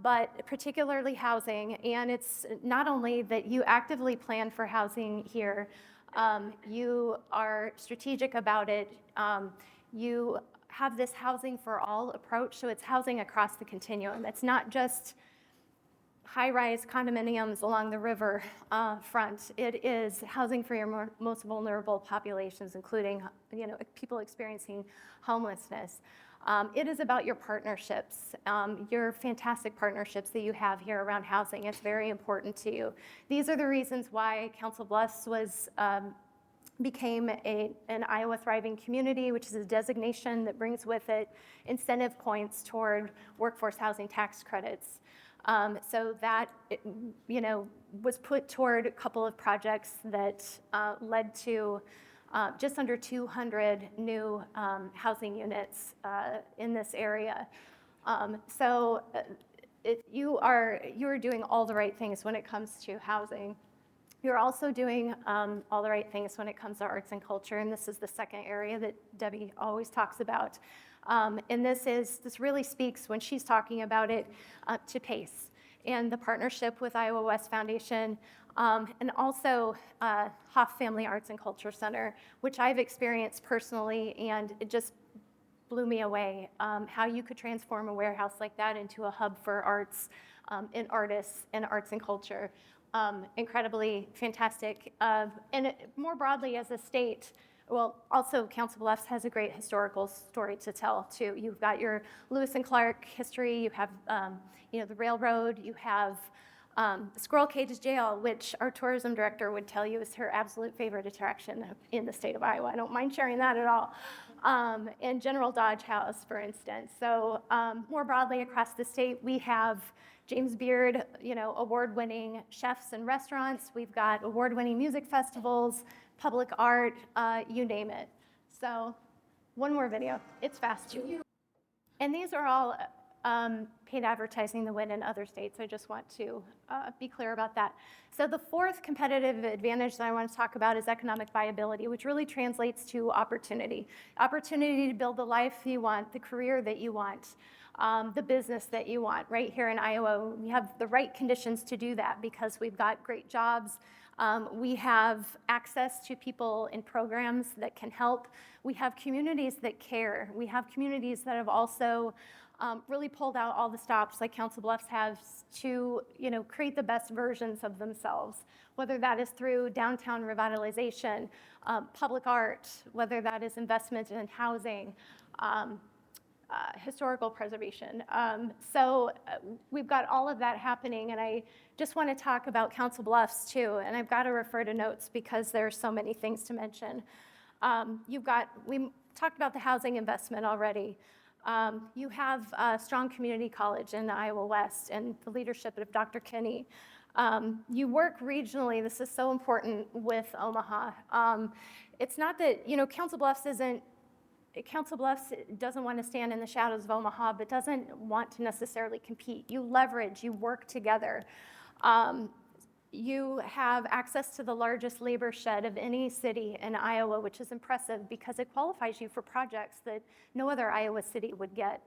but particularly housing. And it's not only that you actively plan for housing here, you are strategic about it. You have this housing for all approach, so it's housing across the continuum. It's not just high-rise condominiums along the river front. It is housing for your most vulnerable populations, including people experiencing homelessness. It is about your partnerships, your fantastic partnerships that you have here around housing. It's very important to you. These are the reasons why Council Bluffs became an Iowa Thriving Community, which is a designation that brings with it incentive points toward workforce housing tax credits. So that was put toward a couple of projects that led to just under 200 new housing units in this area. You are doing all the right things when it comes to housing. You're also doing all the right things when it comes to arts and culture, and this is the second area that Debbie always talks about. And this really speaks, when she's talking about it, to PACE and the partnership with Iowa West Foundation, and also Hoff Family Arts and Culture Center, which I've experienced personally, and it just blew me away. How you could transform a warehouse like that into a hub for arts and artists and arts and culture. Incredibly fantastic. More broadly as a state, well, also Council Bluffs has a great historical story to tell too. You've got your Lewis and Clark history, you have the railroad, you have Squirrel Cage Jail, which our tourism director would tell you is her absolute favorite attraction in the state of Iowa. I don't mind sharing that at all. And General Dodge House, for instance. So more broadly across the state, we have James Beard, award-winning chefs and restaurants. We've got award-winning music festivals, public art, you name it. So one more video. It's fast. And these are all paid advertising that win in other states. I just want to be clear about that. So the fourth competitive advantage that I want to talk about is economic viability, which really translates to opportunity. Opportunity to build the life you want, the career that you want, the business that you want. Right here in Iowa, we have the right conditions to do that because we've got great jobs. We have access to people in programs that can help. We have communities that care. We have communities that have also really pulled out all the stops like Council Bluffs has to create the best versions of themselves, whether that is through downtown revitalization, public art, whether that is investment in housing, historical preservation. So we've got all of that happening, and I just want to talk about Council Bluffs too, and I've got to refer to notes because there are so many things to mention. We talked about the housing investment already. You have Strong Community College in the Iowa West and the leadership of Dr. Kinney. You work regionally, this is so important with Omaha. It's not that, Council Bluffs doesn't want to stand in the shadows of Omaha, but doesn't want to necessarily compete. You leverage, you work together. You have access to the largest labor shed of any city in Iowa, which is impressive because it qualifies you for projects that no other Iowa city would get.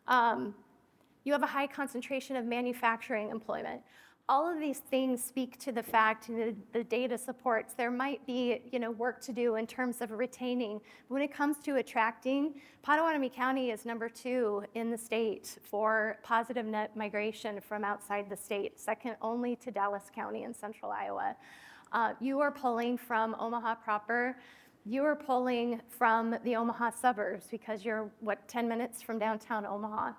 You have a high concentration of manufacturing employment. All of these things speak to the fact, and the data supports, there might be work to do in terms of retaining. When it comes to attracting, Potawatomi County is number 2 in the state for positive net migration from outside the state, second only to Dallas County in central Iowa. You are pulling from Omaha proper. You are pulling from the Omaha suburbs because you're, 10 minutes from downtown Omaha.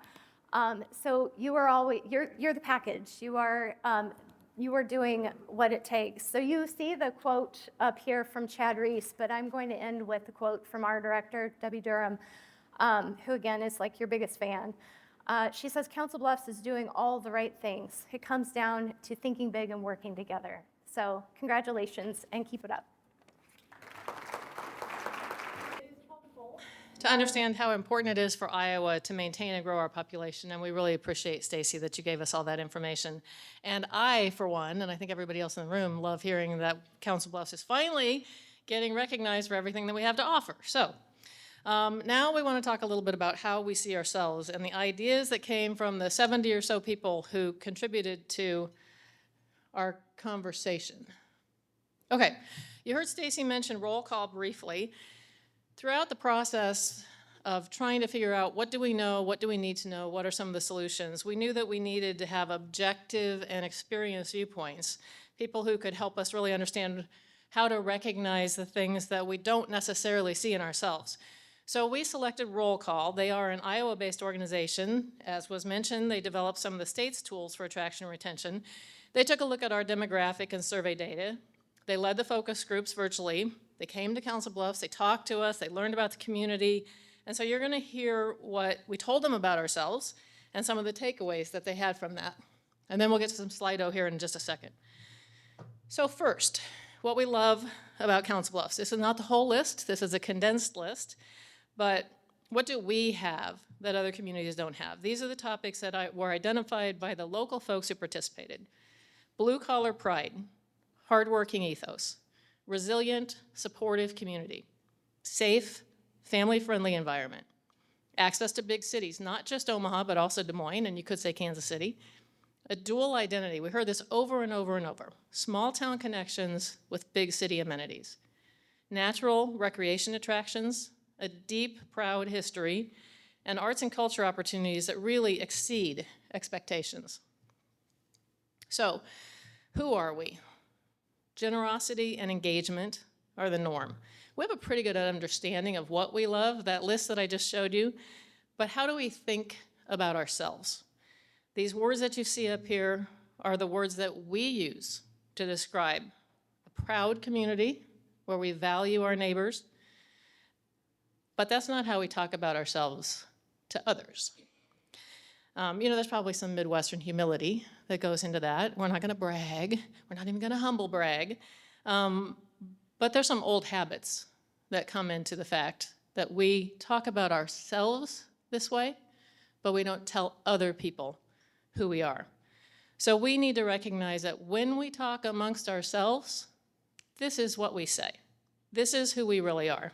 So you are you're the package. You are doing what it takes. So you see the quote up here from Chad Reese, but I'm going to end with the quote from our director, Debbie Durham, who again is like your biggest fan. She says, Council Bluffs is doing all the right things. It comes down to thinking big and working together. So congratulations and keep it up. To understand how important it is for Iowa to maintain and grow our population, and we really appreciate, Stacy, that you gave us all that information. And I, for one, and I think everybody else in the room, love hearing that Council Bluffs is finally getting recognized for everything that we have to offer. So now we want to talk a little bit about how we see ourselves and the ideas that came from the 70 or so people who contributed to our conversation. Okay, you heard Stacy mention roll call briefly. Throughout the process of trying to figure out what do we know, what do we need to know, what are some of the solutions, we knew that we needed to have objective and experienced viewpoints, people who could help us really understand how to recognize the things that we don't necessarily see in ourselves. So we selected Roll Call. They are an Iowa-based organization. As was mentioned, they developed some of the state's tools for attraction and retention. They took a look at our demographic and survey data. They led the focus groups virtually. They came to Council Bluffs, they talked to us, they learned about the community, and so you're going to hear what we told them about ourselves and some of the takeaways that they had from that. And then we'll get to some Slido here in just a second. So first, what we love about Council Bluffs. This is not the whole list, this is a condensed list, but what do we have that other communities don't have? These are the topics that were identified by the local folks who participated. Blue-collar pride, hardworking ethos, resilient, supportive community, safe, family-friendly environment, access to big cities, not just Omaha, but also Des Moines, and you could say Kansas City, a dual identity. We heard this over and over and over. Small town connections with big city amenities, natural recreation attractions, a deep, proud history, and arts and culture opportunities that really exceed expectations. So, who are we? Generosity and engagement are the norm. We have a pretty good understanding of what we love, that list that I just showed you, but how do we think about ourselves? These words that you see up here are the words that we use to describe a proud community where we value our neighbors, but that's not how we talk about ourselves to others. There's probably some Midwestern humility that goes into that. We're not going to brag. We're not even going to humble brag. But there's some old habits that come into the fact that we talk about ourselves this way, but we don't tell other people who we are. So we need to recognize that when we talk amongst ourselves, this is what we say. This is who we really are.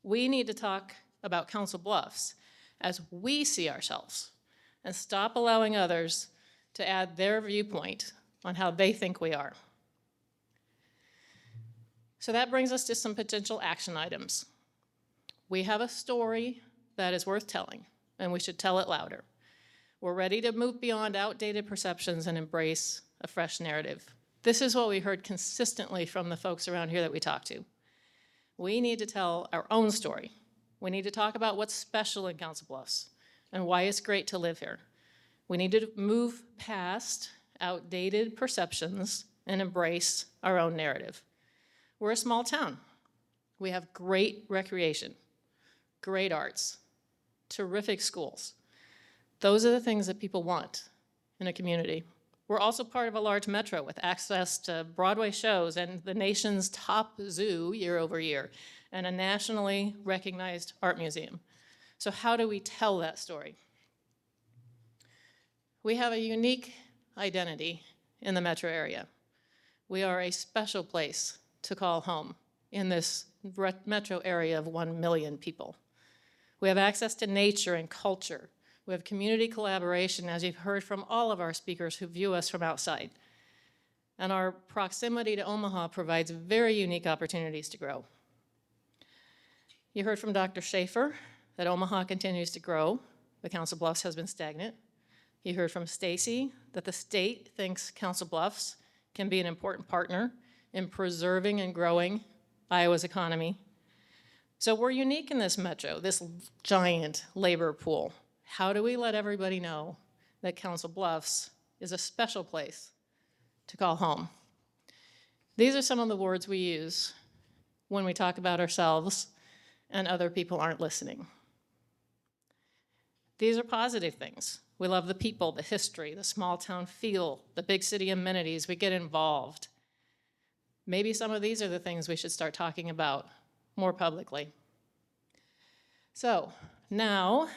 We need to talk about Council Bluffs as we see ourselves and stop allowing others to add their viewpoint on how they think we are. So that brings us to some potential action items. We have a story that is worth telling, and we should tell it louder. We're ready to move beyond outdated perceptions and embrace a fresh narrative. This is what we heard consistently from the folks around here that we talked to. We need to tell our own story. We need to talk about what's special in Council Bluffs and why it's great to live here. We need to move past outdated perceptions and embrace our own narrative. We're a small town. We have great recreation, great arts, terrific schools. Those are the things that people want in a community. We're also part of a large metro with access to Broadway shows and the nation's top zoo year over year, and a nationally recognized art museum. So how do we tell that story? We have a unique identity in the metro area. We are a special place to call home in this metro area of 1 million people. We have access to nature and culture. We have community collaboration, as you've heard from all of our speakers who view us from outside. And our proximity to Omaha provides very unique opportunities to grow. You heard from Dr. Schaefer that Omaha continues to grow. The Council Bluffs has been stagnant. You heard from Stacy that the state thinks Council Bluffs can be an important partner in preserving and growing Iowa's economy. So we're unique in this metro, this giant labor pool. How do we let everybody know that Council Bluffs is a special place to call home? These are some of the words we use when we talk about ourselves and other people aren't listening. These are positive things. We love the people, the history, the small town feel, the big city amenities. We get involved. Maybe some of these are the things we should start talking about more publicly. So now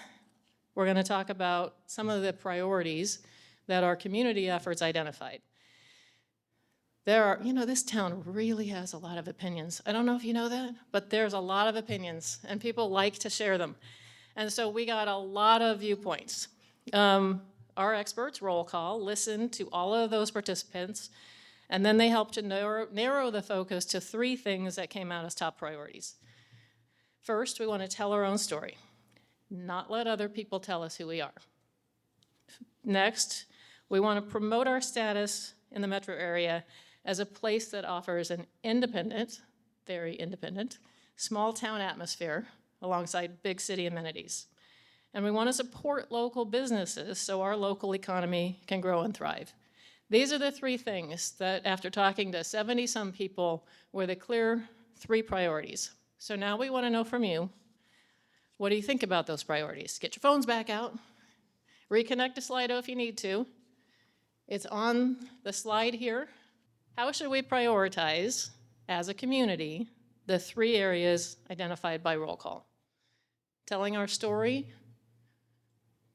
we're going to talk about some of the priorities that our community efforts identified. This town really has a lot of opinions. I don't know if you know that, but there's a lot of opinions, and people like to share them. And so we got a lot of viewpoints. Our experts, roll call, listened to all of those participants, and then they helped to narrow the focus to 3 things that came out as top priorities. First, we want to tell our own story, not let other people tell us who we are. Next, we want to promote our status in the metro area as a place that offers an independent, very independent, small town atmosphere alongside big city amenities. And we want to support local businesses so our local economy can grow and thrive. These are the 3 things that, after talking to 70-some people, were the clear 3 priorities. So now we want to know from you, what do you think about those priorities? Get your phones back out. Reconnect to Slido if you need to. It's on the slide here. How should we prioritize, as a community, the 3 areas identified by roll call? Telling our story,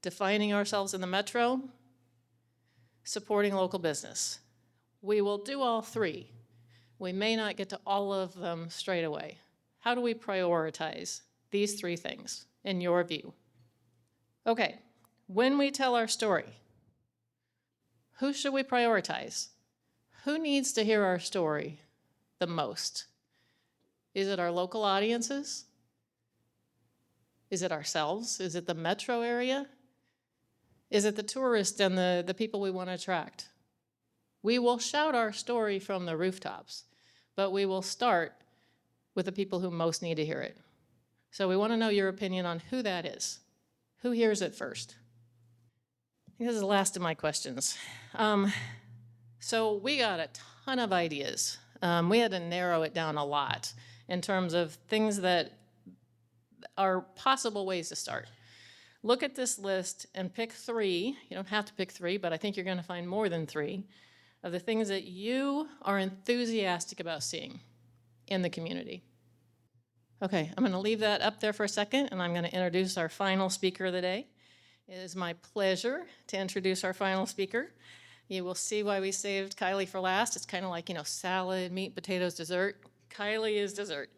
defining ourselves in the metro, supporting local business. We will do all 3. We may not get to all of them straight away. How do we prioritize these 3 things, in your view? Okay, when we tell our story, who should we prioritize? Who needs to hear our story the most? Is it our local audiences? Is it ourselves? Is it the metro area? Is it the tourists and the people we want to attract? We will shout our story from the rooftops, but we will start with the people who most need to hear it. So we want to know your opinion on who that is. Who hears it first? I think this is the last of my questions. So we got a ton of ideas. We had to narrow it down a lot in terms of things that are possible ways to start. Look at this list and pick 3. You don't have to pick 3, but I think you're going to find more than 3 of the things that you are enthusiastic about seeing in the community. Okay, I'm going to leave that up there for a second, and I'm going to introduce our final speaker of the day. It is my pleasure to introduce our final speaker. You will see why we saved Kylie for last. It's kind of like, salad, meat, potatoes, dessert. Kylie is dessert.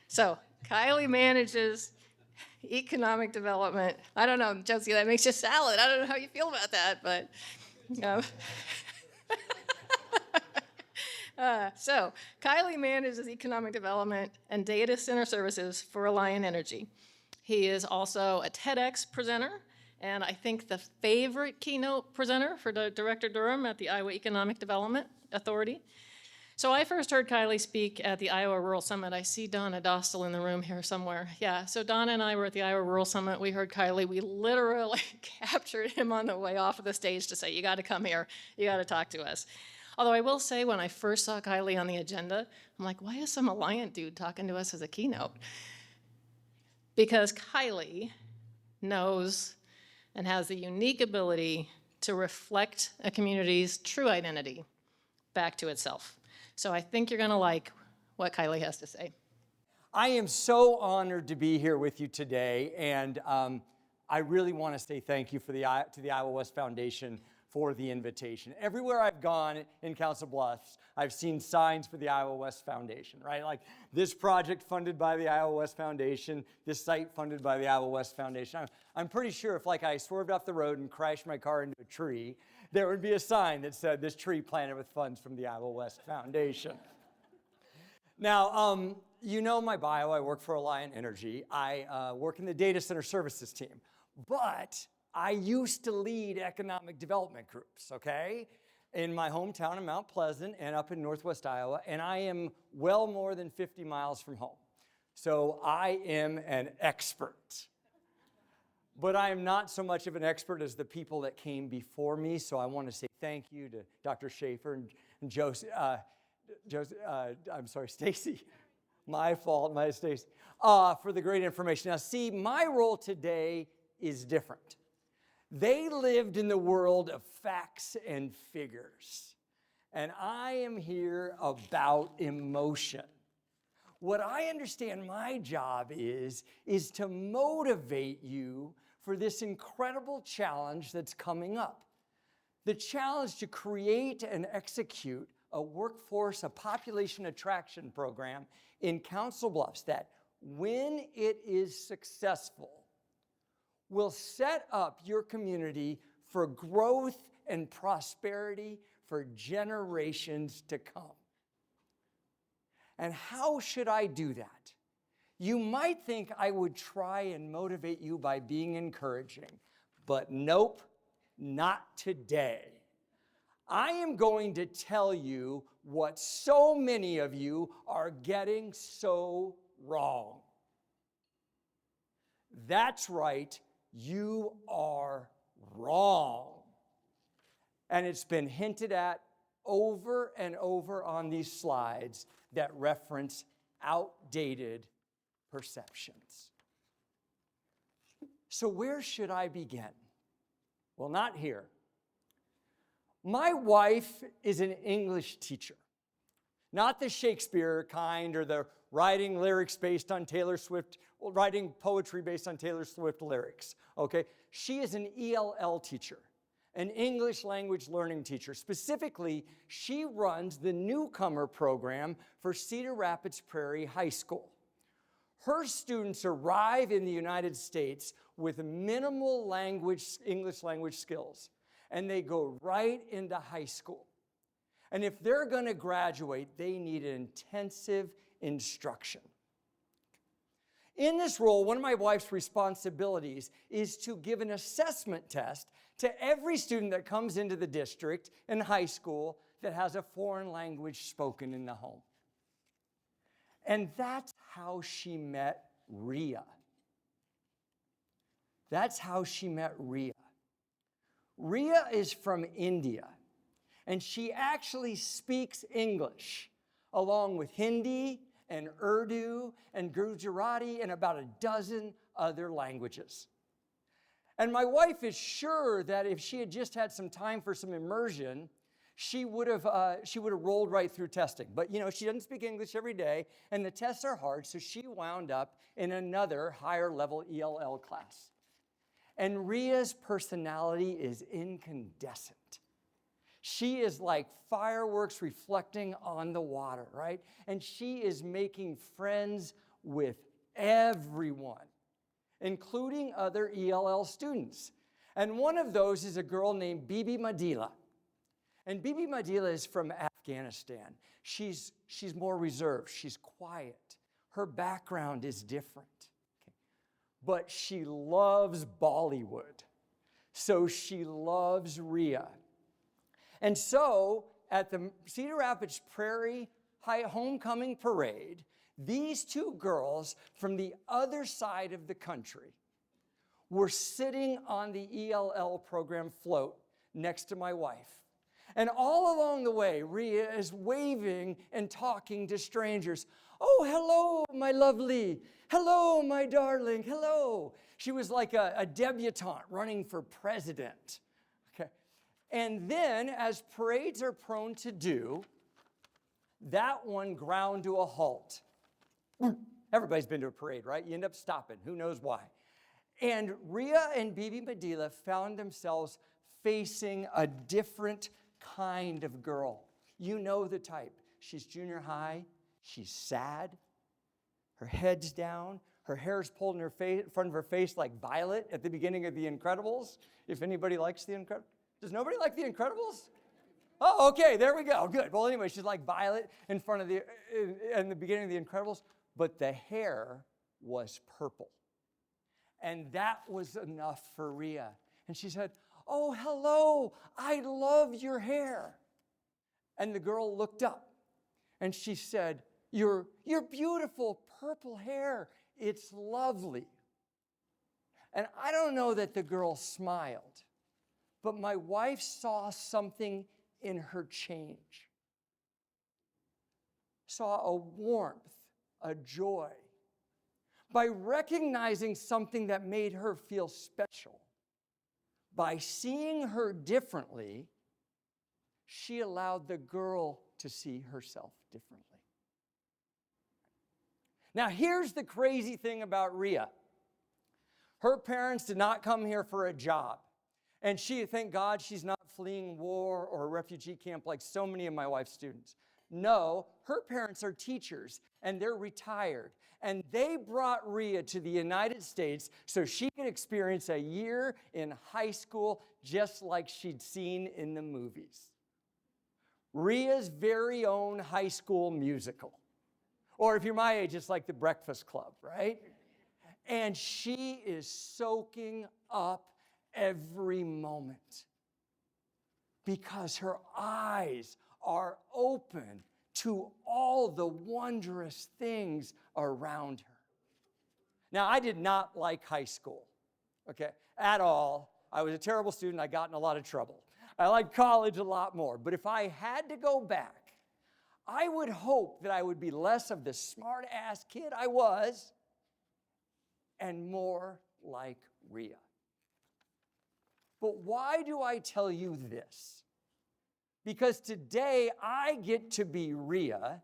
So Kylie manages economic development. I don't know, Josie, that makes you salad. I don't know how you feel about that, but... So Kylie manages economic development and data center services for Reliant Energy. He is also a TEDx presenter, and I think the favorite keynote presenter for Director Durham at the Iowa Economic Development Authority. So I first heard Kylie speak at the Iowa Rural Summit. I see Donna Dostal in the room here somewhere. Yeah, so Donna and I were at the Iowa Rural Summit. We heard Kylie. We literally captured him on the way off of the stage to say, you got to come here. You got to talk to us. Although I will say, when I first saw Kylie on the agenda, I'm like, why is some Alliant dude talking to us as a keynote? Because Kylie knows and has the unique ability to reflect a community's true identity back to itself. So I think you're going to like what Kylie has to say. I am so honored to be here with you today, and I really want to say thank you to the Iowa West Foundation for the invitation. Everywhere I've gone in Council Bluffs, I've seen signs for the Iowa West Foundation, right? Like this project funded by the Iowa West Foundation, this site funded by the Iowa West Foundation. I'm pretty sure if I swerved off the road and crashed my car into a tree, there would be a sign that said, this tree planted with funds from the Iowa West Foundation. Now, you know my bio, I work for Reliant Energy. I work in the data center services team, but I used to lead economic development groups, okay? In my hometown of Mount Pleasant and up in Northwest Iowa, and I am well more than 50 miles from home. So I am an expert. But I am not so much of an expert as the people that came before me, so I want to say thank you to Dr. Schaefer and Stacy. My fault, Stacy, for the great information. Now see, my role today is different. They lived in the world of facts and figures, and I am here about emotion. What I understand my job is to motivate you for this incredible challenge that's coming up. The challenge to create and execute a population attraction program in Council Bluffs that, when it is successful, will set up your community for growth and prosperity for generations to come. And how should I do that? You might think I would try and motivate you by being encouraging, but nope, not today. I am going to tell you what so many of you are getting so wrong. That's right. You are wrong. And it's been hinted at over and over on these slides that reference outdated perceptions. So where should I begin? Well, not here. My wife is an English teacher. Not the Shakespeare kind or the writing lyrics based on Taylor Swift, writing poetry based on Taylor Swift lyrics, okay? She is an ELL teacher, an English language learning teacher. Specifically, she runs the newcomer program for Cedar Rapids Prairie High School. Her students arrive in the United States with minimal English language skills, and they go right into high school. And if they're going to graduate, they need intensive instruction. In this role, one of my wife's responsibilities is to give an assessment test to every student that comes into the district in high school that has a foreign language spoken in the home. And that's how she met Ria. That's how she met Ria. Ria is from India, and she actually speaks English along with Hindi and Urdu and Gujarati and about a dozen other languages. And my wife is sure that if she had just had some time for some immersion, she would have rolled right through testing. But she doesn't speak English every day, and the tests are hard, so she wound up in another higher level ELL class. And Ria's personality is incandescent. She is like fireworks reflecting on the water, right? And she is making friends with everyone, including other ELL students. And one of those is a girl named Bibi Madila. And Bibi Madila is from Afghanistan. She's more reserved. She's quiet. Her background is different. Okay. But she loves Bollywood. So she loves Ria. And so at the Cedar Rapids Prairie High Homecoming Parade, these two girls from the other side of the country were sitting on the ELL program float next to my wife. And all along the way, Ria is waving and talking to strangers. Oh, hello, my lovely. Hello, my darling. Hello. She was like a debutante running for president. Okay. And then, as parades are prone to do, that one ground to a halt. Everybody's been to a parade, right? You end up stopping. Who knows why? And Ria and Bibi Madila found themselves facing a different kind of girl. You know the type. She's junior high. She's sad. Her head's down. Her hair's pulled in her face, front of her face like Violet at the beginning of The Incredibles. If anybody likes The Incredibles. Does nobody like The Incredibles? Oh, okay, there we go. Good. Well, anyway, she's like Violet in the beginning of The Incredibles, but the hair was purple. And that was enough for Ria. And she said, oh, hello, I love your hair. And the girl looked up and she said, your beautiful purple hair, it's lovely. And I don't know that the girl smiled, but my wife saw something in her change. Saw a warmth, a joy. By recognizing something that made her feel special, by seeing her differently, she allowed the girl to see herself differently. Now, here's the crazy thing about Ria. Her parents did not come here for a job. And thank God, she's not fleeing war or a refugee camp like so many of my wife's students. No, her parents are teachers, and they're retired. And they brought Ria to the United States so she could experience a year in high school just like she'd seen in the movies. Ria's very own high school musical. Or if you're my age, it's like The Breakfast Club, right? And she is soaking up every moment because her eyes are open to all the wondrous things around her. Now, I did not like high school, okay, at all. I was a terrible student. I got in a lot of trouble. I liked college a lot more. But if I had to go back, I would hope that I would be less of the smart-ass kid I was and more like Ria. But why do I tell you this? Because today I get to be Ria,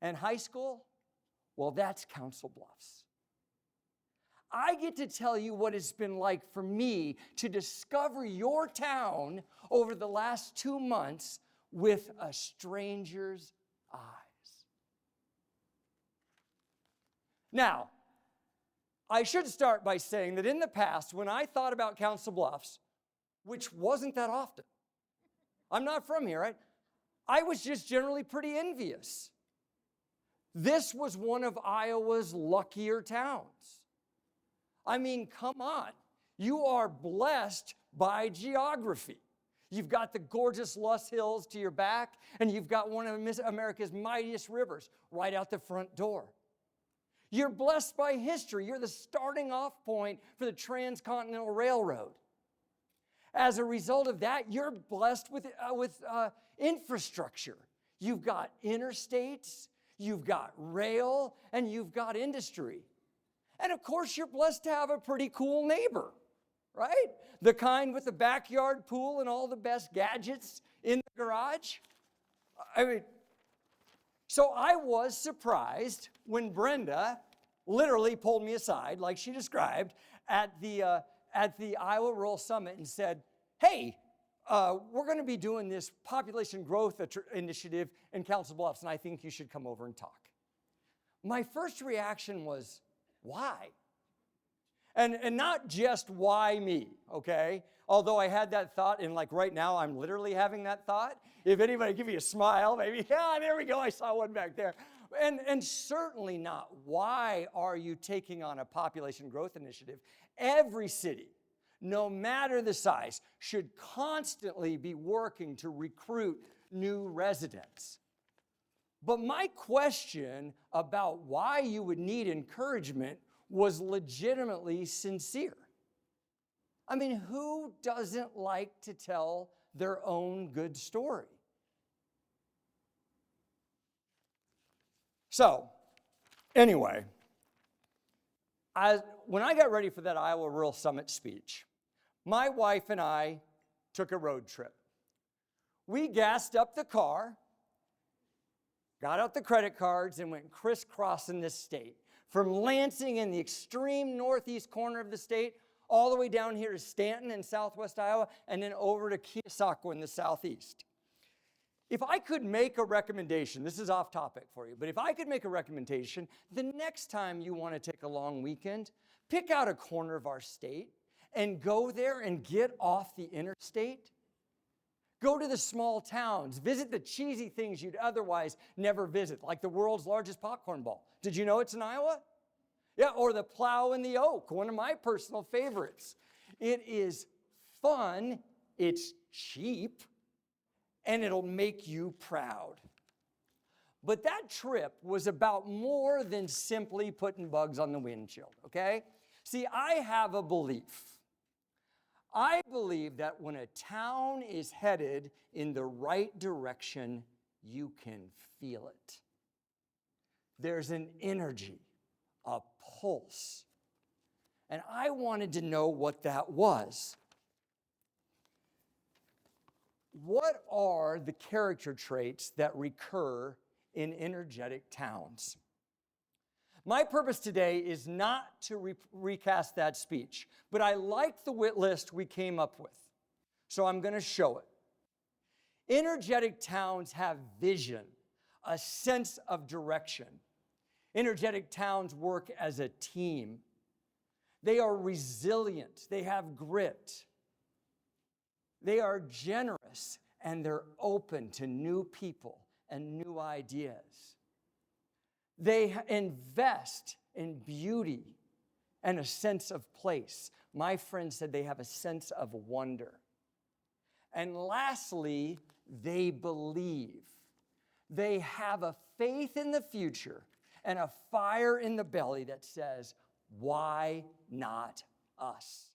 and high school, well, that's Council Bluffs. I get to tell you what it's been like for me to discover your town over the last 2 months with a stranger's eyes. Now, I should start by saying that in the past, when I thought about Council Bluffs, which wasn't that often, I'm not from here, right? I was just generally pretty envious. This was one of Iowa's luckier towns. I mean, come on. You are blessed by geography. You've got the gorgeous Luss Hills to your back, and you've got one of America's mightiest rivers right out the front door. You're blessed by history. You're the starting off point for the Transcontinental Railroad. As a result of that, you're blessed with infrastructure. You've got interstates, you've got rail, and you've got industry. And of course, you're blessed to have a pretty cool neighbor, right? The kind with the backyard pool and all the best gadgets in the garage. I mean, so I was surprised when Brenda literally pulled me aside, like she described, at the Iowa Rural Summit and said, hey, we're going to be doing this population growth initiative in Council Bluffs, and I think you should come over and talk. My first reaction was, why? And not just why me, okay? Although I had that thought, and like right now, I'm literally having that thought. If anybody give me a smile, maybe, yeah, there we go, I saw one back there. And certainly not, why are you taking on a population growth initiative? Every city, no matter the size, should constantly be working to recruit new residents. But my question about why you would need encouragement was legitimately sincere. I mean, who doesn't like to tell their own good story? So, anyway, when I got ready for that Iowa Rural Summit speech, my wife and I took a road trip. We gassed up the car, got out the credit cards, and went crisscrossing this state. From Lansing in the extreme northeast corner of the state, all the way down here to Stanton in southwest Iowa, and then over to Keosauqua in the southeast. If I could make a recommendation, this is off topic for you, but if I could make a recommendation, the next time you want to take a long weekend, pick out a corner of our state and go there and get off the interstate. Go to the small towns, visit the cheesy things you'd otherwise never visit, like the world's largest popcorn ball. Did you know it's in Iowa? Yeah, or the Plow and the Oak, one of my personal favorites. It is fun, it's cheap, and it'll make you proud. But that trip was about more than simply putting bugs on the windshield, okay? See, I have a belief. I believe that when a town is headed in the right direction, you can feel it. There's an energy, a pulse. And I wanted to know what that was. What are the character traits that recur in energetic towns? My purpose today is not to recast that speech, but I like the list we came up with, so I'm going to show it. Energetic towns have vision, a sense of direction. Energetic towns work as a team. They are resilient. They have grit. They are generous, and they're open to new people and new ideas. They invest in beauty and a sense of place. My friend said they have a sense of wonder. And lastly, they believe. They have a faith in the future and a fire in the belly that says, why not us?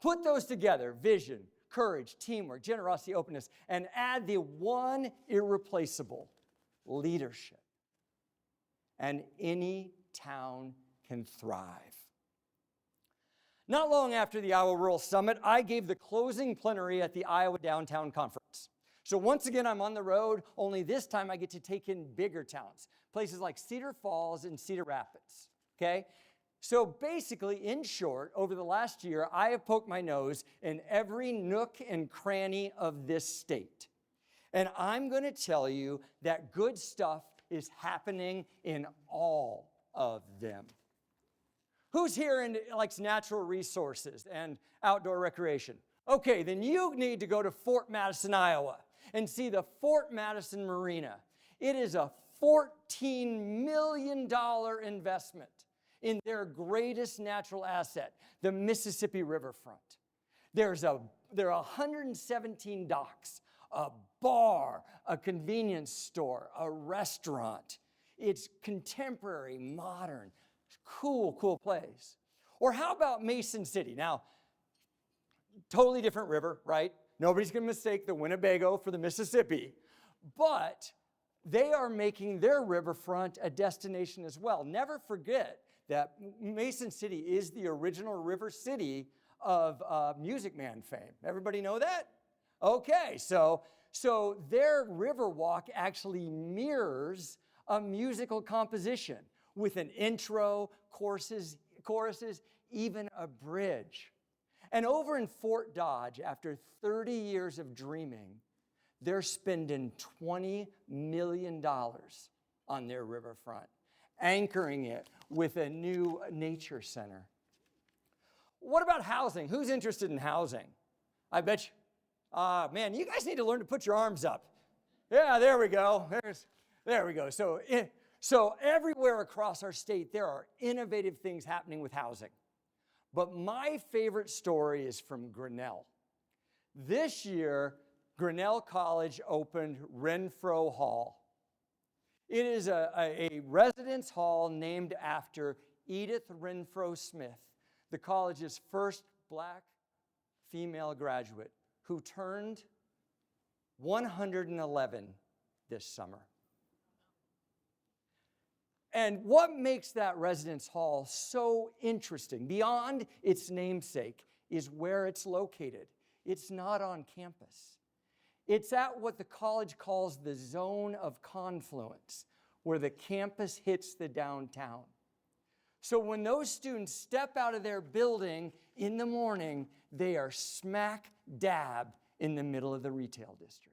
Put those together, vision, courage, teamwork, generosity, openness, and add the one irreplaceable, leadership. And any town can thrive. Not long after the Iowa Rural Summit, I gave the closing plenary at the Iowa Downtown Conference. So once again, I'm on the road, only this time I get to take in bigger towns, places like Cedar Falls and Cedar Rapids, okay? So basically, in short, over the last year, I have poked my nose in every nook and cranny of this state. And I'm going to tell you that good stuff is happening in all of them. Who's here and likes natural resources and outdoor recreation? Okay, then you need to go to Fort Madison, Iowa, and see the Fort Madison Marina. It is a $14 million investment in their greatest natural asset, the Mississippi riverfront. There are 117 docks, a bar, a convenience store, a restaurant. It's contemporary, modern, cool place. Or how about Mason City? Now, totally different river, right? Nobody's going to mistake the Winnebago for the Mississippi. But they are making their riverfront a destination as well. Never forget that Mason City is the original river city of Music Man fame. Everybody know that? Okay, so their Riverwalk actually mirrors a musical composition with an intro, choruses, even a bridge. And over in Fort Dodge, after 30 years of dreaming, they're spending $20 million on their riverfront, anchoring it with a new nature center. What about housing? Who's interested in housing? I bet you. Man, you guys need to learn to put your arms up. Yeah, there we go. There we go. So everywhere across our state, there are innovative things happening with housing. But my favorite story is from Grinnell. This year, Grinnell College opened Renfro Hall. It is a residence hall named after Edith Renfro Smith, the college's first black female graduate, who turned 111 this summer. And what makes that residence hall so interesting, beyond its namesake, is where it's located. It's not on campus. It's at what the college calls the zone of confluence, where the campus hits the downtown. So when those students step out of their building in the morning, they are smack dab in the middle of the retail district.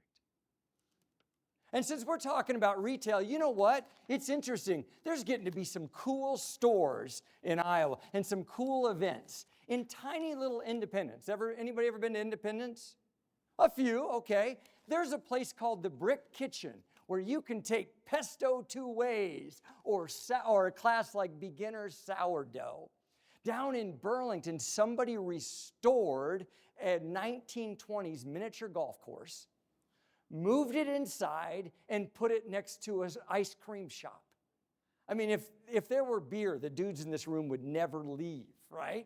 And since we're talking about retail, you know what? It's interesting. There's getting to be some cool stores in Iowa and some cool events in tiny little Independence. Anybody ever been to Independence? A few, okay. There's a place called the Brick Kitchen where you can take pesto 2 ways or a class like beginner sourdough. Down in Burlington, somebody restored a 1920s miniature golf course, moved it inside, and put it next to an ice cream shop. I mean, if there were beer, the dudes in this room would never leave, right?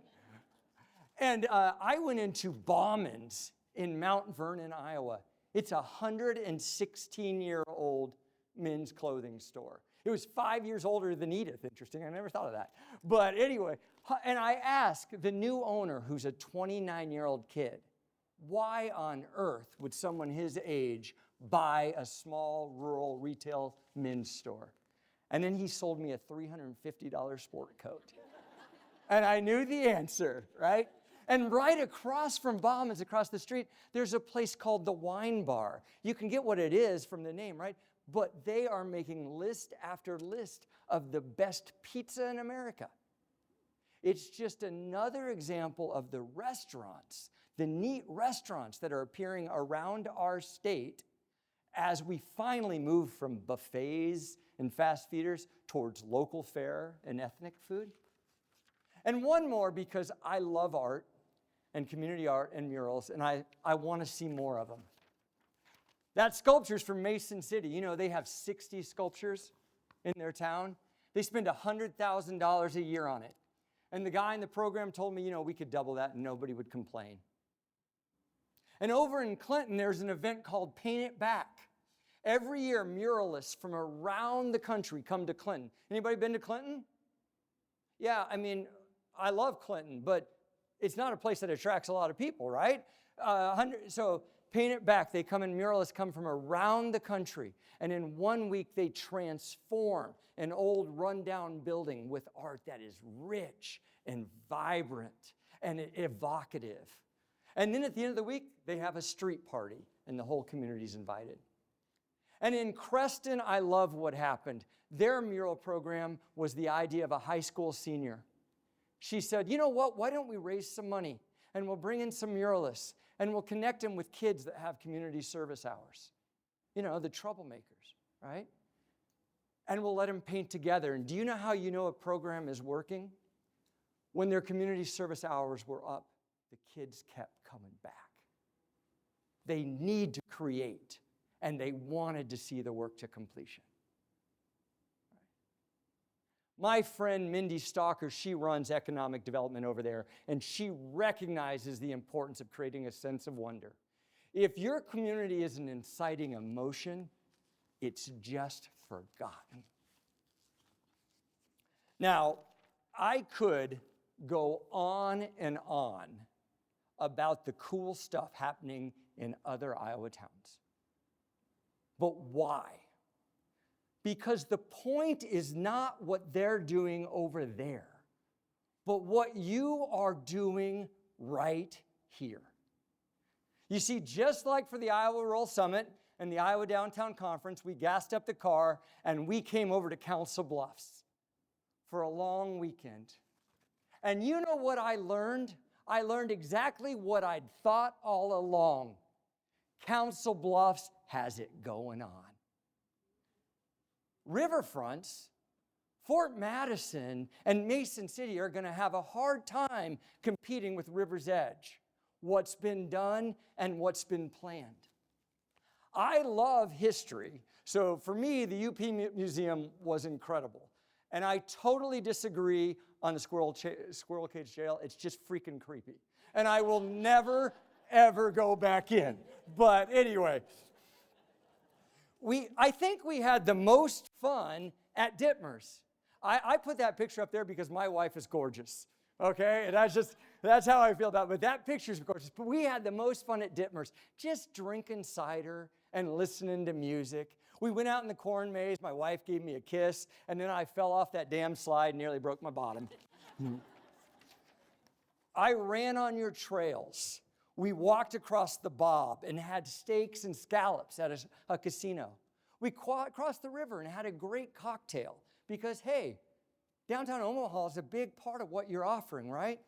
And I went into Bauman's in Mount Vernon, Iowa. It's a 116-year-old men's clothing store. It was 5 years older than Edith. Interesting, I never thought of that. But anyway, and I asked the new owner, who's a 29-year-old kid, why on earth would someone his age buy a small rural retail men's store? And then he sold me a $350 sport coat. And I knew the answer, right? And right across from Bauman's, across the street, there's a place called the Wine Bar. You can get what it is from the name, right? But they are making list after list of the best pizza in America. It's just another example of the restaurants, the neat restaurants that are appearing around our state as we finally move from buffets and fast feeders towards local fare and ethnic food. And one more, because I love art and community art and murals, and I want to see more of them. That sculpture's from Mason City. You know, they have 60 sculptures in their town. They spend $100,000 a year on it. And the guy in the program told me, you know, we could double that and nobody would complain. And over in Clinton, there's an event called Paint It Back. Every year, muralists from around the country come to Clinton. Anybody been to Clinton? Yeah, I mean, I love Clinton, but it's not a place that attracts a lot of people, right? So Paint It Back, they come and muralists come from around the country. And in 1 week, they transform an old rundown building with art that is rich and vibrant and evocative. And then at the end of the week, they have a street party and the whole community's invited. And in Creston, I love what happened. Their mural program was the idea of a high school senior. She said, you know what, why don't we raise some money and we'll bring in some muralists and we'll connect them with kids that have community service hours. You know, the troublemakers, right? and we'll let them paint together. And do you know how you know a program is working? When their community service hours were up, the kids kept coming back. They need to create, and they wanted to see the work to completion. My friend Mindy Stalker, she runs economic development over there, and she recognizes the importance of creating a sense of wonder. If your community isn't inciting emotion, it's just forgotten. Now, I could go on and on about the cool stuff happening in other Iowa towns. But why? Because the point is not what they're doing over there, but what you are doing right here. You see, just like for the Iowa Rural Summit and the Iowa Downtown Conference, we gassed up the car and we came over to Council Bluffs for a long weekend. And you know what I learned? I learned exactly what I'd thought all along. Council Bluffs has it going on. Riverfronts, Fort Madison, and Mason City are going to have a hard time competing with River's Edge, what's been done and what's been planned. I love history, so for me, the UP Museum was incredible. And I totally disagree on the squirrel cage jail. It's just freaking creepy. And I will never, ever go back in. But anyway, I think we had the most fun at Dittmer's. I put that picture up there because my wife is gorgeous, okay? And that's how I feel about it. But that picture's gorgeous. But we had the most fun at Dittmer's, just drinking cider and listening to music. We went out in the corn maze. My wife gave me a kiss, and then I fell off that damn slide and nearly broke my bottom. I ran on your trails. We walked across the Bob and had steaks and scallops at a casino. We crossed the river and had a great cocktail because, hey, downtown Omaha is a big part of what you're offering, right?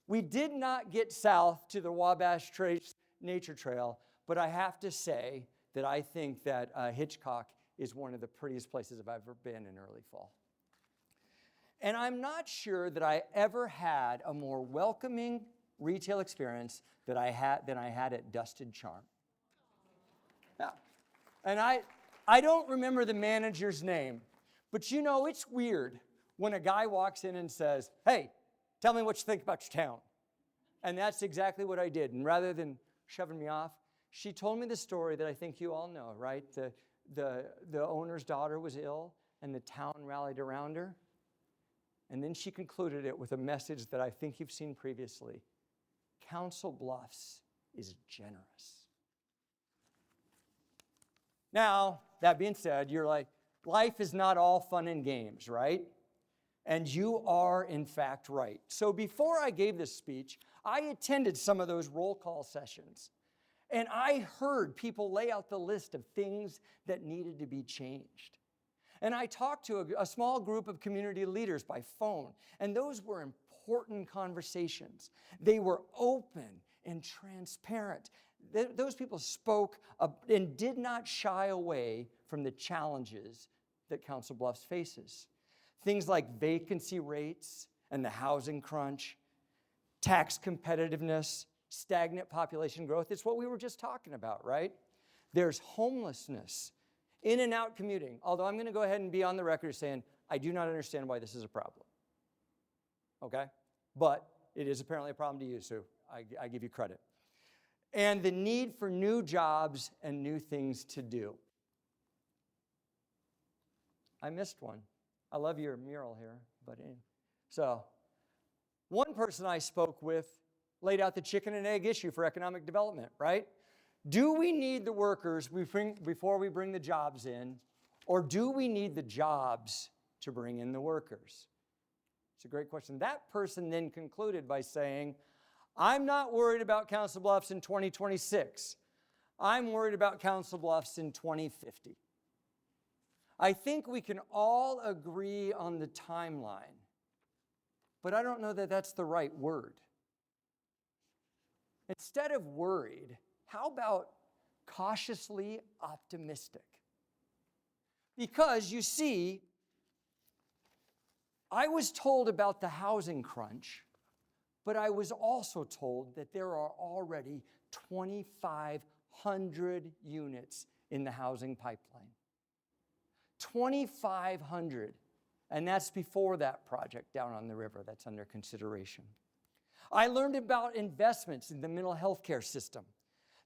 We did not get south to the Wabash Trace Nature Trail, but I have to say that I think that Hitchcock is one of the prettiest places I've ever been in early fall. And I'm not sure that I ever had a more welcoming retail experience than I had at Dusted Charm. Yeah. And I don't remember the manager's name, but you know, it's weird when a guy walks in and says, "Hey, tell me what you think about your town." And that's exactly what I did. And rather than shoving me off, she told me the story that I think you all know, right? The owner's daughter was ill and the town rallied around her. And then she concluded it with a message that I think you've seen previously. Council Bluffs is generous. Now, that being said, you're like, life is not all fun and games, right? And you are, in fact, right. So before I gave this speech, I attended some of those roll call sessions. And I heard people lay out the list of things that needed to be changed. And I talked to a small group of community leaders by phone, and those were important conversations. They were open and transparent. Those people spoke and did not shy away from the challenges that Council Bluffs faces. Things like vacancy rates and the housing crunch, tax competitiveness, stagnant population growth. It's what we were just talking about, right? There's homelessness, in and out commuting. Although I'm going to go ahead and be on the record saying I do not understand why this is a problem. Okay? But it is apparently a problem to you, so I give you credit. And the need for new jobs and new things to do. I missed one. I love your mural here, but anyway. So, one person I spoke with laid out the chicken and egg issue for economic development, right? Do we need the workers before we bring the jobs in, or do we need the jobs to bring in the workers? It's a great question. That person then concluded by saying, I'm not worried about Council Bluffs in 2026. I'm worried about Council Bluffs in 2050. I think we can all agree on the timeline, but I don't know that that's the right word. Instead of worried, how about cautiously optimistic? Because you see, I was told about the housing crunch, but I was also told that there are already 2,500 units in the housing pipeline. 2,500. And that's before that project down on the river that's under consideration. I learned about investments in the mental health care system.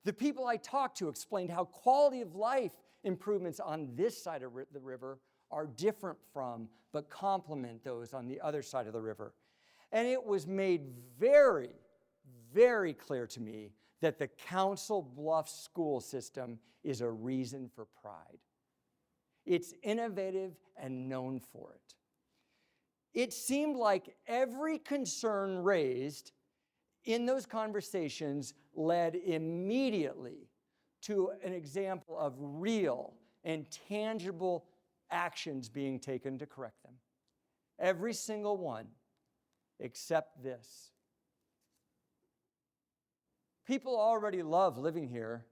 The people I talked to explained how quality of life improvements on this side of the river are different from, but complement those on the other side of the river. And it was made very, very clear to me that the Council Bluffs school system is a reason for pride. It's innovative and known for it. It seemed like every concern raised in those conversations led immediately to an example of real and tangible actions being taken to correct them. Every single one, except this. People already love living here.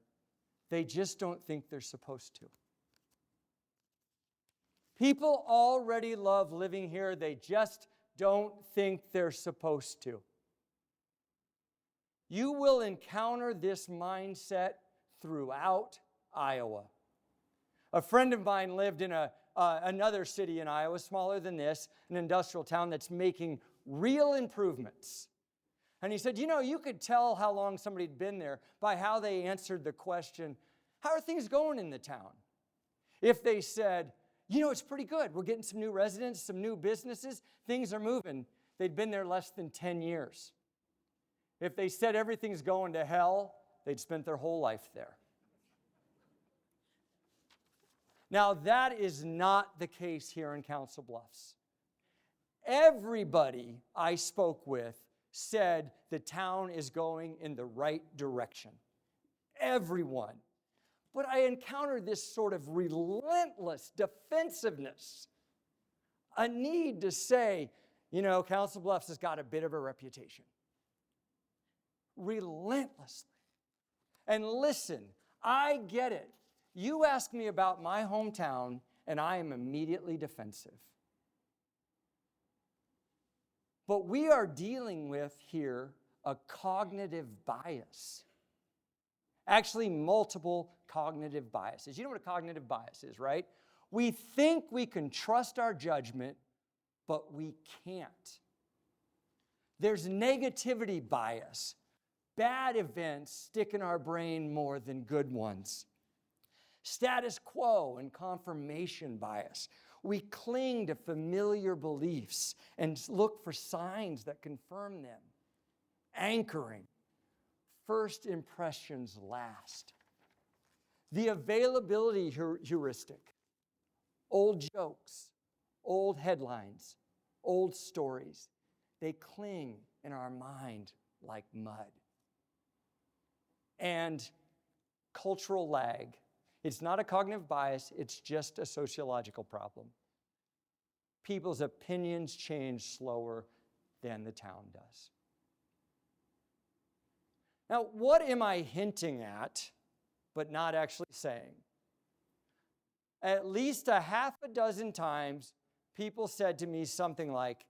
They just don't think they're supposed to. People already love living here. They just don't think they're supposed to. You will encounter this mindset throughout Iowa. A friend of mine lived in another city in Iowa, smaller than this, an industrial town that's making real improvements. And he said, you could tell how long somebody had been there by how they answered the question, how are things going in the town? If they said, it's pretty good. We're getting some new residents, some new businesses. Things are moving. They'd been there less than 10 years. If they said everything's going to hell, they'd spent their whole life there. Now, that is not the case here in Council Bluffs. Everybody I spoke with said the town is going in the right direction. Everyone. But I encountered this sort of relentless defensiveness, a need to say, Council Bluffs has got a bit of a reputation. Relentlessly. And listen, I get it. You ask me about my hometown, and I am immediately defensive. But we are dealing with here a cognitive bias. Actually, multiple cognitive biases. You know what a cognitive bias is, right? We think we can trust our judgment, but we can't. There's negativity bias. Bad events stick in our brain more than good ones. Status quo and confirmation bias. We cling to familiar beliefs and look for signs that confirm them. Anchoring. First impressions last. The availability heuristic. Old jokes, old headlines, old stories. They cling in our mind like mud. And cultural lag. It's not a cognitive bias, it's just a sociological problem. People's opinions change slower than the town does. Now, what am I hinting at, but not actually saying? At least a half a dozen times, people said to me something like,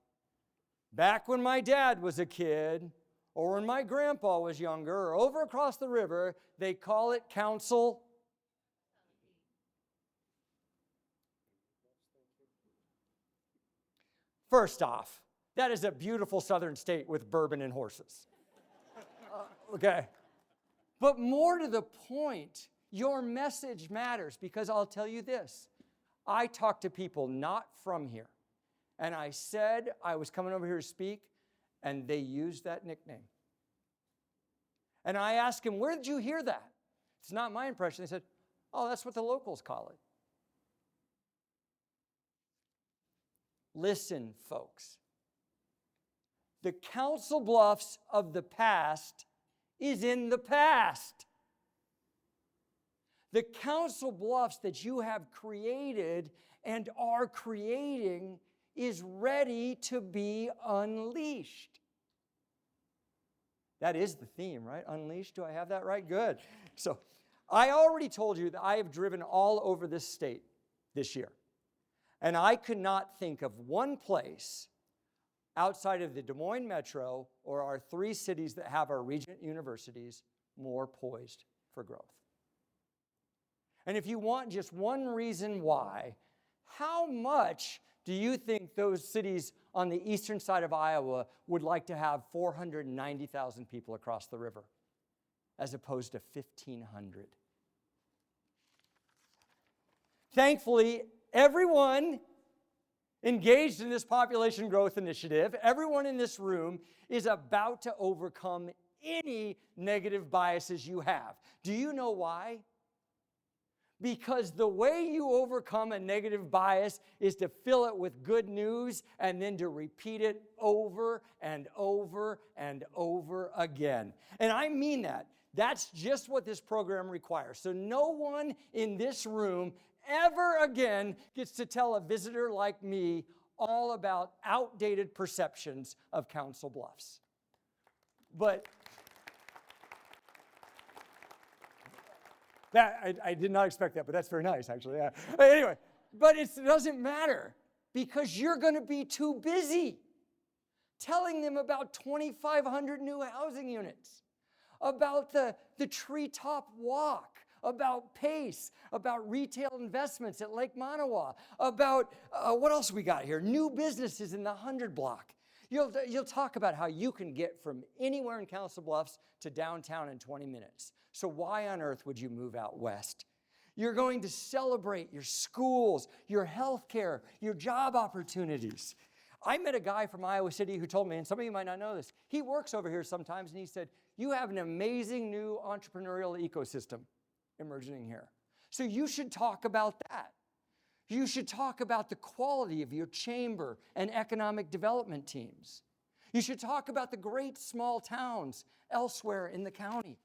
back when my dad was a kid, or when my grandpa was younger, or over across the river, they call it council. First off, that is a beautiful southern state with bourbon and horses. Okay. But more to the point, your message matters, because I'll tell you this. I talk to people not from here, and I said I was coming over here to speak, and they used that nickname. And I asked him, where did you hear that? It's not my impression. They said, oh, that's what the locals call it. Listen, folks. The Council Bluffs of the past is in the past. The Council Bluffs that you have created and are creating is ready to be unleashed. That is the theme, right? Unleashed. Do I have that right? Good. So I already told you that I have driven all over this state. this year. And I could not think of one place outside of the Des Moines metro or our 3 cities that have our regent universities more poised for growth. And if you want just one reason why, how much do you think those cities on the eastern side of Iowa would like to have 490,000 people across the river as opposed to 1,500? Thankfully, everyone engaged in this population growth initiative, everyone in this room is about to overcome any negative biases you have. Do you know why? Because the way you overcome a negative bias is to fill it with good news and then to repeat it over and over and over again. And I mean that. That's just what this program requires. So no one in this room ever again gets to tell a visitor like me all about outdated perceptions of Council Bluffs. But I did not expect that, but that's very nice, actually. Yeah. Anyway, but it doesn't matter because you're going to be too busy telling them about 2,500 new housing units, about the treetop walk, about PACE, about retail investments at Lake Manawa, about what else we got here? New businesses in the 100 block. You'll talk about how you can get from anywhere in Council Bluffs to downtown in 20 minutes. So why on earth would you move out west? You're going to celebrate your schools, your health care, your job opportunities. I met a guy from Iowa City who told me, and some of you might not know this, he works over here sometimes, and he said, you have an amazing new entrepreneurial ecosystem emerging here. So you should talk about that. You should talk about the quality of your chamber and economic development teams. You should talk about the great small towns elsewhere in the county.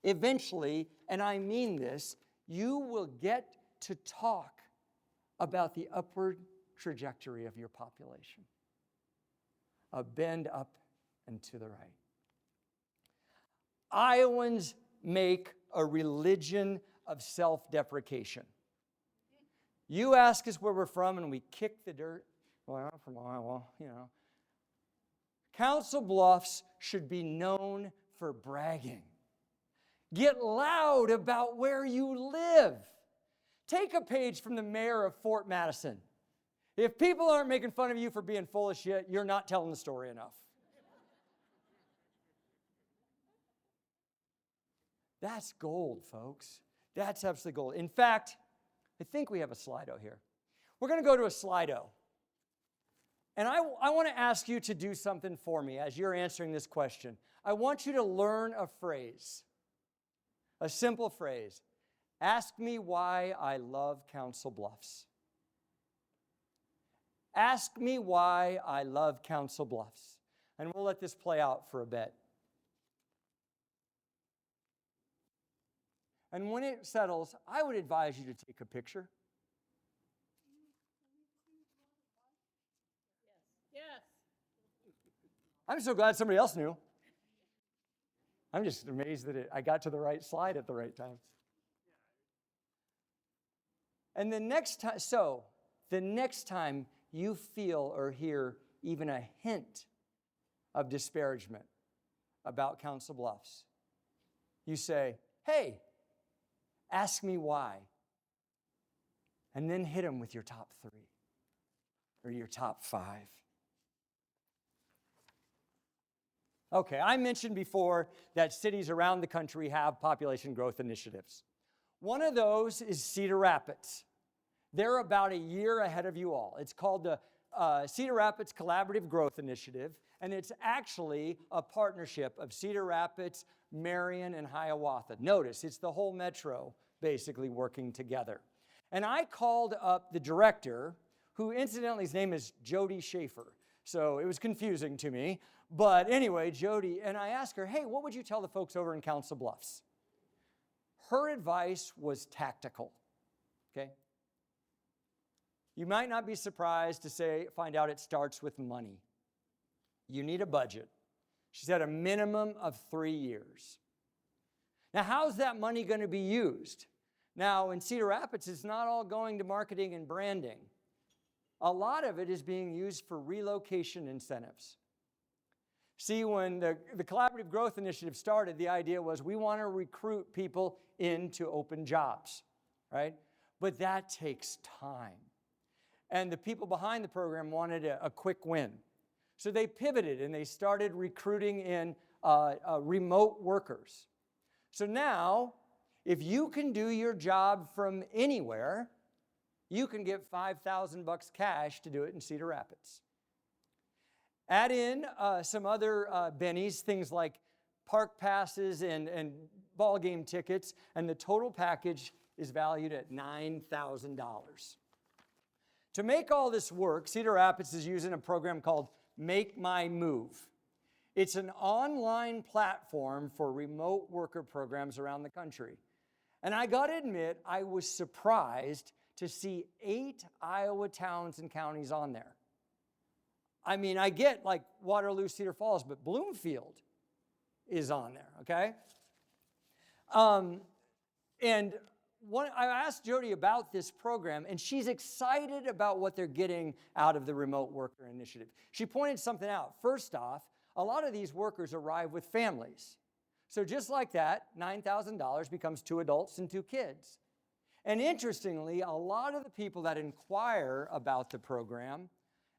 Eventually, and I mean this, you will get to talk about the upward trajectory of your population. A bend up and to the right. Iowans make a religion of self-deprecation. You ask us where we're from and we kick the dirt. Well, I'm from Iowa, you know. Council Bluffs should be known for bragging. Get loud about where you live. Take a page from the mayor of Fort Madison. If people aren't making fun of you for being full of shit, you're not telling the story enough. That's gold, folks. That's absolutely gold. In fact, I think we have a Slido here. We're going to go to a Slido. And I want to ask you to do something for me as you're answering this question. I want you to learn a phrase, a simple phrase. Ask me why I love Council Bluffs. Ask me why I love Council Bluffs. And we'll let this play out for a bit. And when it settles, I would advise you to take a picture. Yes. I'm so glad somebody else knew. I'm just amazed that I got to the right slide at the right time. And the next time you feel or hear even a hint of disparagement about Council Bluffs, you say, hey, ask me why. And then hit them with your top 3 or your top 5. Okay, I mentioned before that cities around the country have population growth initiatives. One of those is Cedar Rapids. They're about a year ahead of you all. It's called the Cedar Rapids Collaborative Growth Initiative, and it's actually a partnership of Cedar Rapids, Marion, and Hiawatha. Notice, it's the whole metro basically working together. And I called up the director, who incidentally his name is Jody Schaefer. So it was confusing to me. But anyway, Jody, and I asked her, hey, what would you tell the folks over in Council Bluffs? Her advice was tactical, okay? You might not be surprised to find out it starts with money. You need a budget. She said a minimum of 3 years. Now, how's that money going to be used? Now, in Cedar Rapids, it's not all going to marketing and branding. A lot of it is being used for relocation incentives. See, when the Collaborative Growth Initiative started, the idea was we want to recruit people into open jobs, right? But that takes time. And the people behind the program wanted a quick win. So they pivoted and they started recruiting in remote workers. So now, if you can do your job from anywhere, you can get $5,000 cash to do it in Cedar Rapids. Add in some other bennies, things like park passes and ball game tickets, and the total package is valued at $9,000. To make all this work, Cedar Rapids is using a program called Make My Move. It's an online platform for remote worker programs around the country. And I got to admit, I was surprised to see 8 Iowa towns and counties on there. I mean, I get like Waterloo, Cedar Falls, but Bloomfield is on there, okay? I asked Jody about this program, and she's excited about what they're getting out of the Remote Worker Initiative. She pointed something out. First off, a lot of these workers arrive with families. So just like that, $9,000 becomes 2 adults and 2 kids. And interestingly, a lot of the people that inquire about the program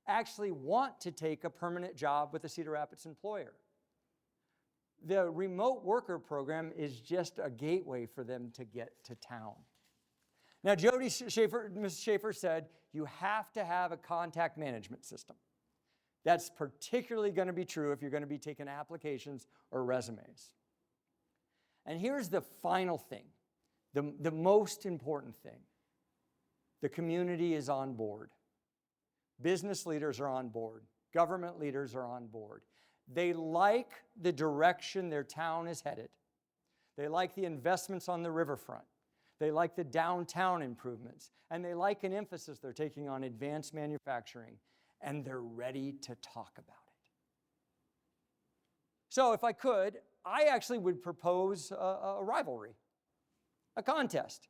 actually want to take a permanent job with a Cedar Rapids employer. The remote worker program is just a gateway for them to get to town. Now, Ms. Schaefer said you have to have a contact management system. That's particularly going to be true if you're going to be taking applications or resumes. And here's the final thing, the most important thing. The community is on board. Business leaders are on board. Government leaders are on board. They like the direction their town is headed. They like the investments on the riverfront. They like the downtown improvements. And they like an emphasis they're taking on advanced manufacturing. And they're ready to talk about it. So if I could, I actually would propose a rivalry, a contest.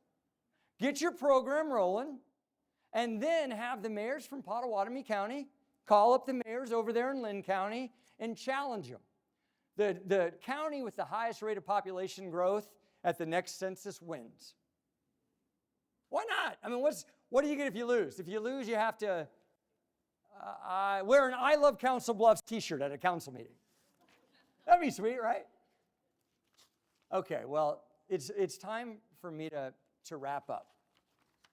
Get your program rolling, and then have the mayors from Pottawatomie County call up the mayors over there in Lynn County and challenge them. The county with the highest rate of population growth at the next census wins. Why not? I mean, what do you get if you lose? If you lose, you have to wear an I Love Council Bluffs t-shirt at a council meeting. That'd be sweet, right? Okay, well, it's time for me to wrap up.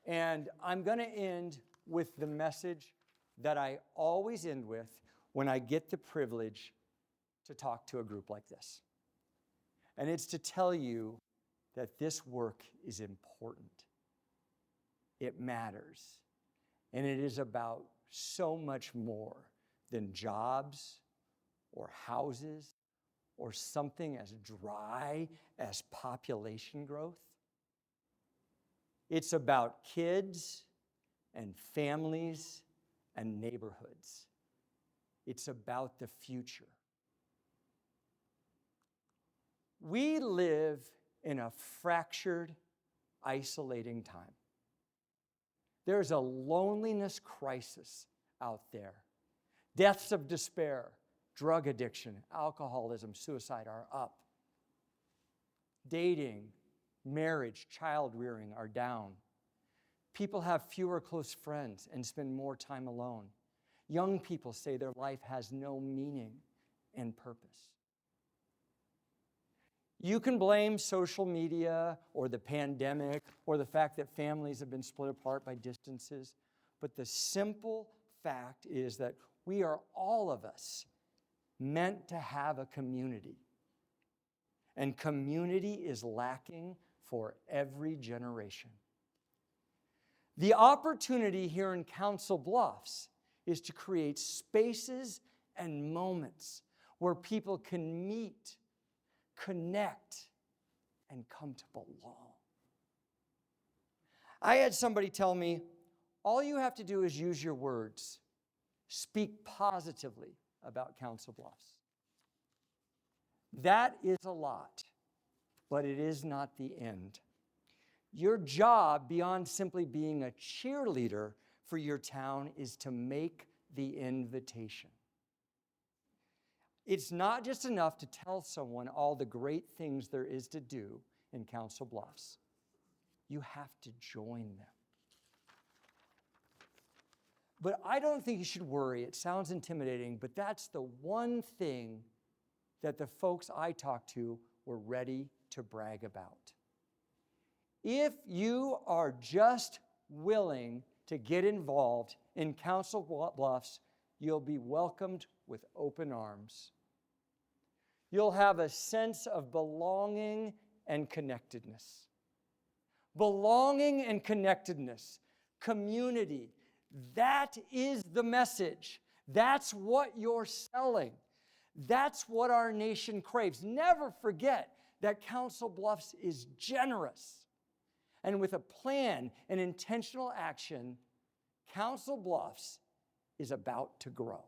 And I'm going to end with the message that I always end with when I get the privilege to talk to a group like this. And it's to tell you that this work is important. It matters. And it is about so much more than jobs or houses or something as dry as population growth. It's about kids and families and neighborhoods. It's about the future. We live in a fractured, isolating time. There's a loneliness crisis out there. Deaths of despair, drug addiction, alcoholism, suicide are up. Dating, marriage, child rearing are down. People have fewer close friends and spend more time alone. Young people say their life has no meaning and purpose. You can blame social media or the pandemic or the fact that families have been split apart by distances, but the simple fact is that we are, all of us, meant to have a community. And community is lacking for every generation. The opportunity here in Council Bluffs is to create spaces and moments where people can meet, connect, and come to belong. I had somebody tell me, all you have to do is use your words. Speak positively about Council Bluffs. That is a lot, but it is not the end. Your job, beyond simply being a cheerleader for your town, is to make the invitation. It's not just enough to tell someone all the great things there is to do in Council Bluffs. You have to join them. But I don't think you should worry. It sounds intimidating, but that's the one thing that the folks I talked to were ready to brag about. If you are just willing to get involved in Council Bluffs, you'll be welcomed with open arms. You'll have a sense of belonging and connectedness. Belonging and connectedness, community, that is the message. That's what you're selling. That's what our nation craves. Never forget that Council Bluffs is generous. And with a plan and intentional action, Council Bluffs is about to grow.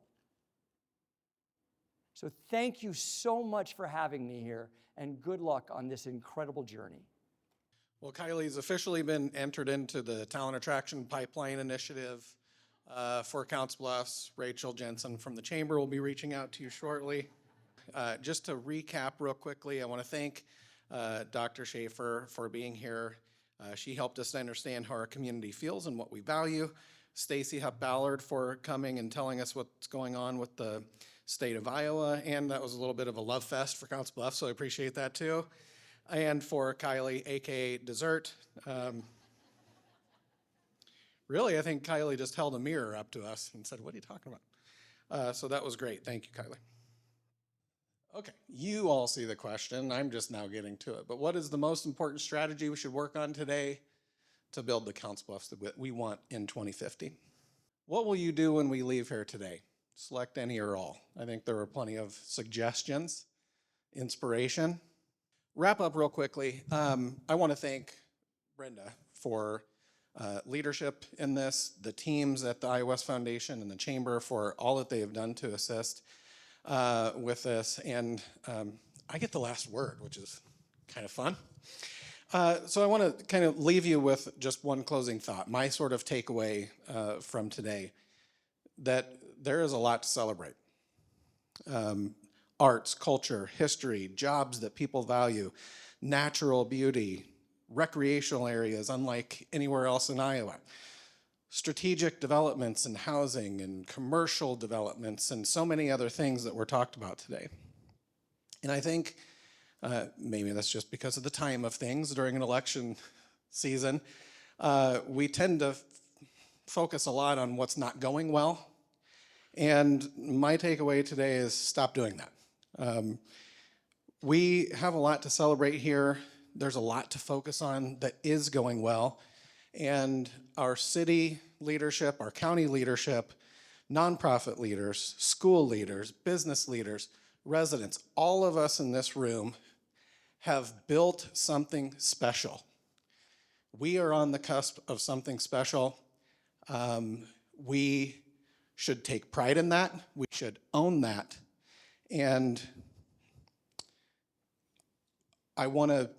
So thank you so much for having me here, and good luck on this incredible journey. Well, Kylie's officially been entered into the Talent Attraction Pipeline Initiative for Council Bluffs. Rachel Jensen from the Chamber will be reaching out to you shortly. Just to recap real quickly, I want to thank Dr. Schaefer for being here. She helped us to understand how our community feels and what we value. Stacy Hupp-Ballard for coming and telling us what's going on with the state of Iowa, and that was a little bit of a love fest for Council Bluffs, so I appreciate that too. And for Kylie, AKA Dessert. Really, I think Kylie just held a mirror up to us and said, "What are you talking about?" So that was great. Thank you, Kylie. Okay, you all see the question. I'm just now getting to it. But what is the most important strategy we should work on today to build the Council Bluffs that we want in 2050? What will you do when we leave here today? Select any or all. I think there were plenty of suggestions, inspiration. Wrap up real quickly. I want to thank Brenda for leadership in this, the teams at the Iowa West Foundation and the Chamber for all that they have done to assist with this. And I get the last word, which is kind of fun. So I want to kind of leave you with just one closing thought. My sort of takeaway from today, that there is a lot to celebrate. Arts, culture, history, jobs that people value, natural beauty, recreational areas unlike anywhere else in Iowa, strategic developments in housing and commercial developments and so many other things that were talked about today. And I think maybe that's just because of the time of things during an election season, we tend to focus a lot on what's not going well. And my takeaway today is stop doing that. We have a lot to celebrate here. There's a lot to focus on that is going well. And our city leadership, our county leadership, nonprofit leaders, school leaders, business leaders, residents, all of us in this room have built something special. We are on the cusp of something special. We should take pride in that. We should own that. And I want to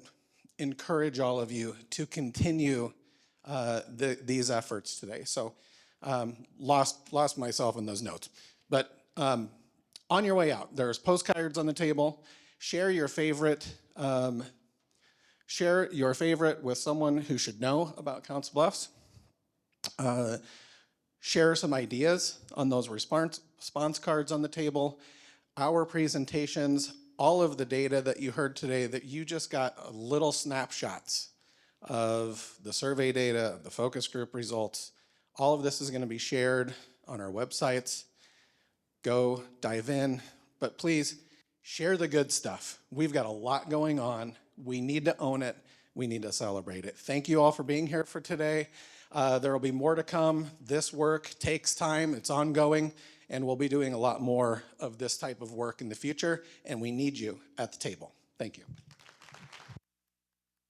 encourage all of you to continue these efforts today. So lost myself in those notes. But on your way out, there's postcards on the table. Share your favorite with someone who should know about Council Bluffs. Share some ideas on those response cards on the table. Our presentations, all of the data that you heard today, that you just got little snapshots of the survey data, the focus group results. All of this is going to be shared on our websites. Go dive in, but please share the good stuff. We've got a lot going on. We need to own it. We need to celebrate it. Thank you all for being here for today. There will be more to come. This work takes time. It's ongoing, and we'll be doing a lot more of this type of work in the future, and we need you at the table. Thank you.